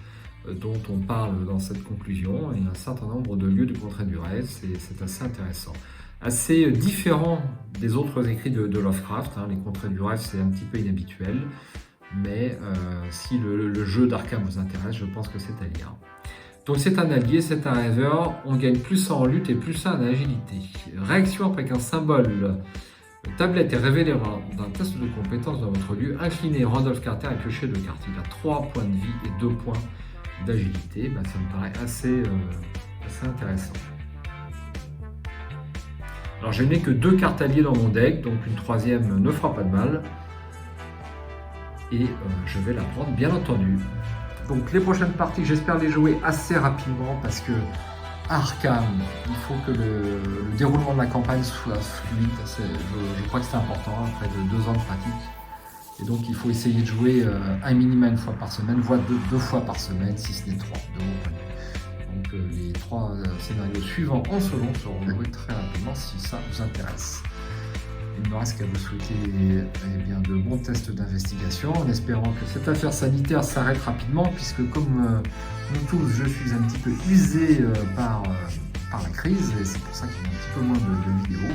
dont on parle dans cette conclusion et un certain nombre de lieux de contrées du rêve. C'est assez intéressant. Assez différent des autres écrits de Lovecraft. Les contrées du rêve, c'est un petit peu inhabituel. Mais si le jeu d'Arkham vous intéresse, je pense que c'est à lire. Donc c'est un allié, c'est un rêveur. On gagne plus en lutte et plus en agilité. Réaction après qu'un symbole tablette est révélé d'un test de compétence dans votre lieu. Incliné, Randolph Carter est pioché 2 cartes. Il a 3 points de vie et 2 points d'agilité. Ça me paraît assez intéressant. Alors je n'ai que 2 cartes alliées dans mon deck, donc une troisième ne fera pas de mal. Et je vais la prendre bien entendu. Donc les prochaines parties, j'espère les jouer assez rapidement parce que Arkham, il faut que le déroulement de la campagne soit fluide. Je crois que c'est important après de 2 ans de pratique. Et donc il faut essayer de jouer un minimum 1 fois par semaine, voire 2 fois par semaine, si ce n'est 3. Donc les 3 scénarios suivants en solo seront joués très rapidement si ça vous intéresse. Il ne me reste qu'à vous souhaiter bien, de bons tests d'investigation, en espérant que cette affaire sanitaire s'arrête rapidement, puisque comme nous tous, je suis un petit peu usé par la crise, et c'est pour ça qu'il y a un petit peu moins de vidéos.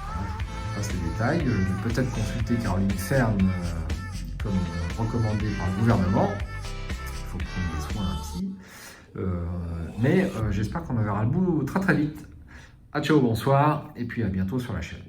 Voilà, je passe les détails. Je vais peut-être consulter Caroline Fern, comme recommandé par le gouvernement. Il faut prendre des soins ainsi. Mais j'espère qu'on en verra le bout très très vite. À ciao, bonsoir, et puis à bientôt sur la chaîne.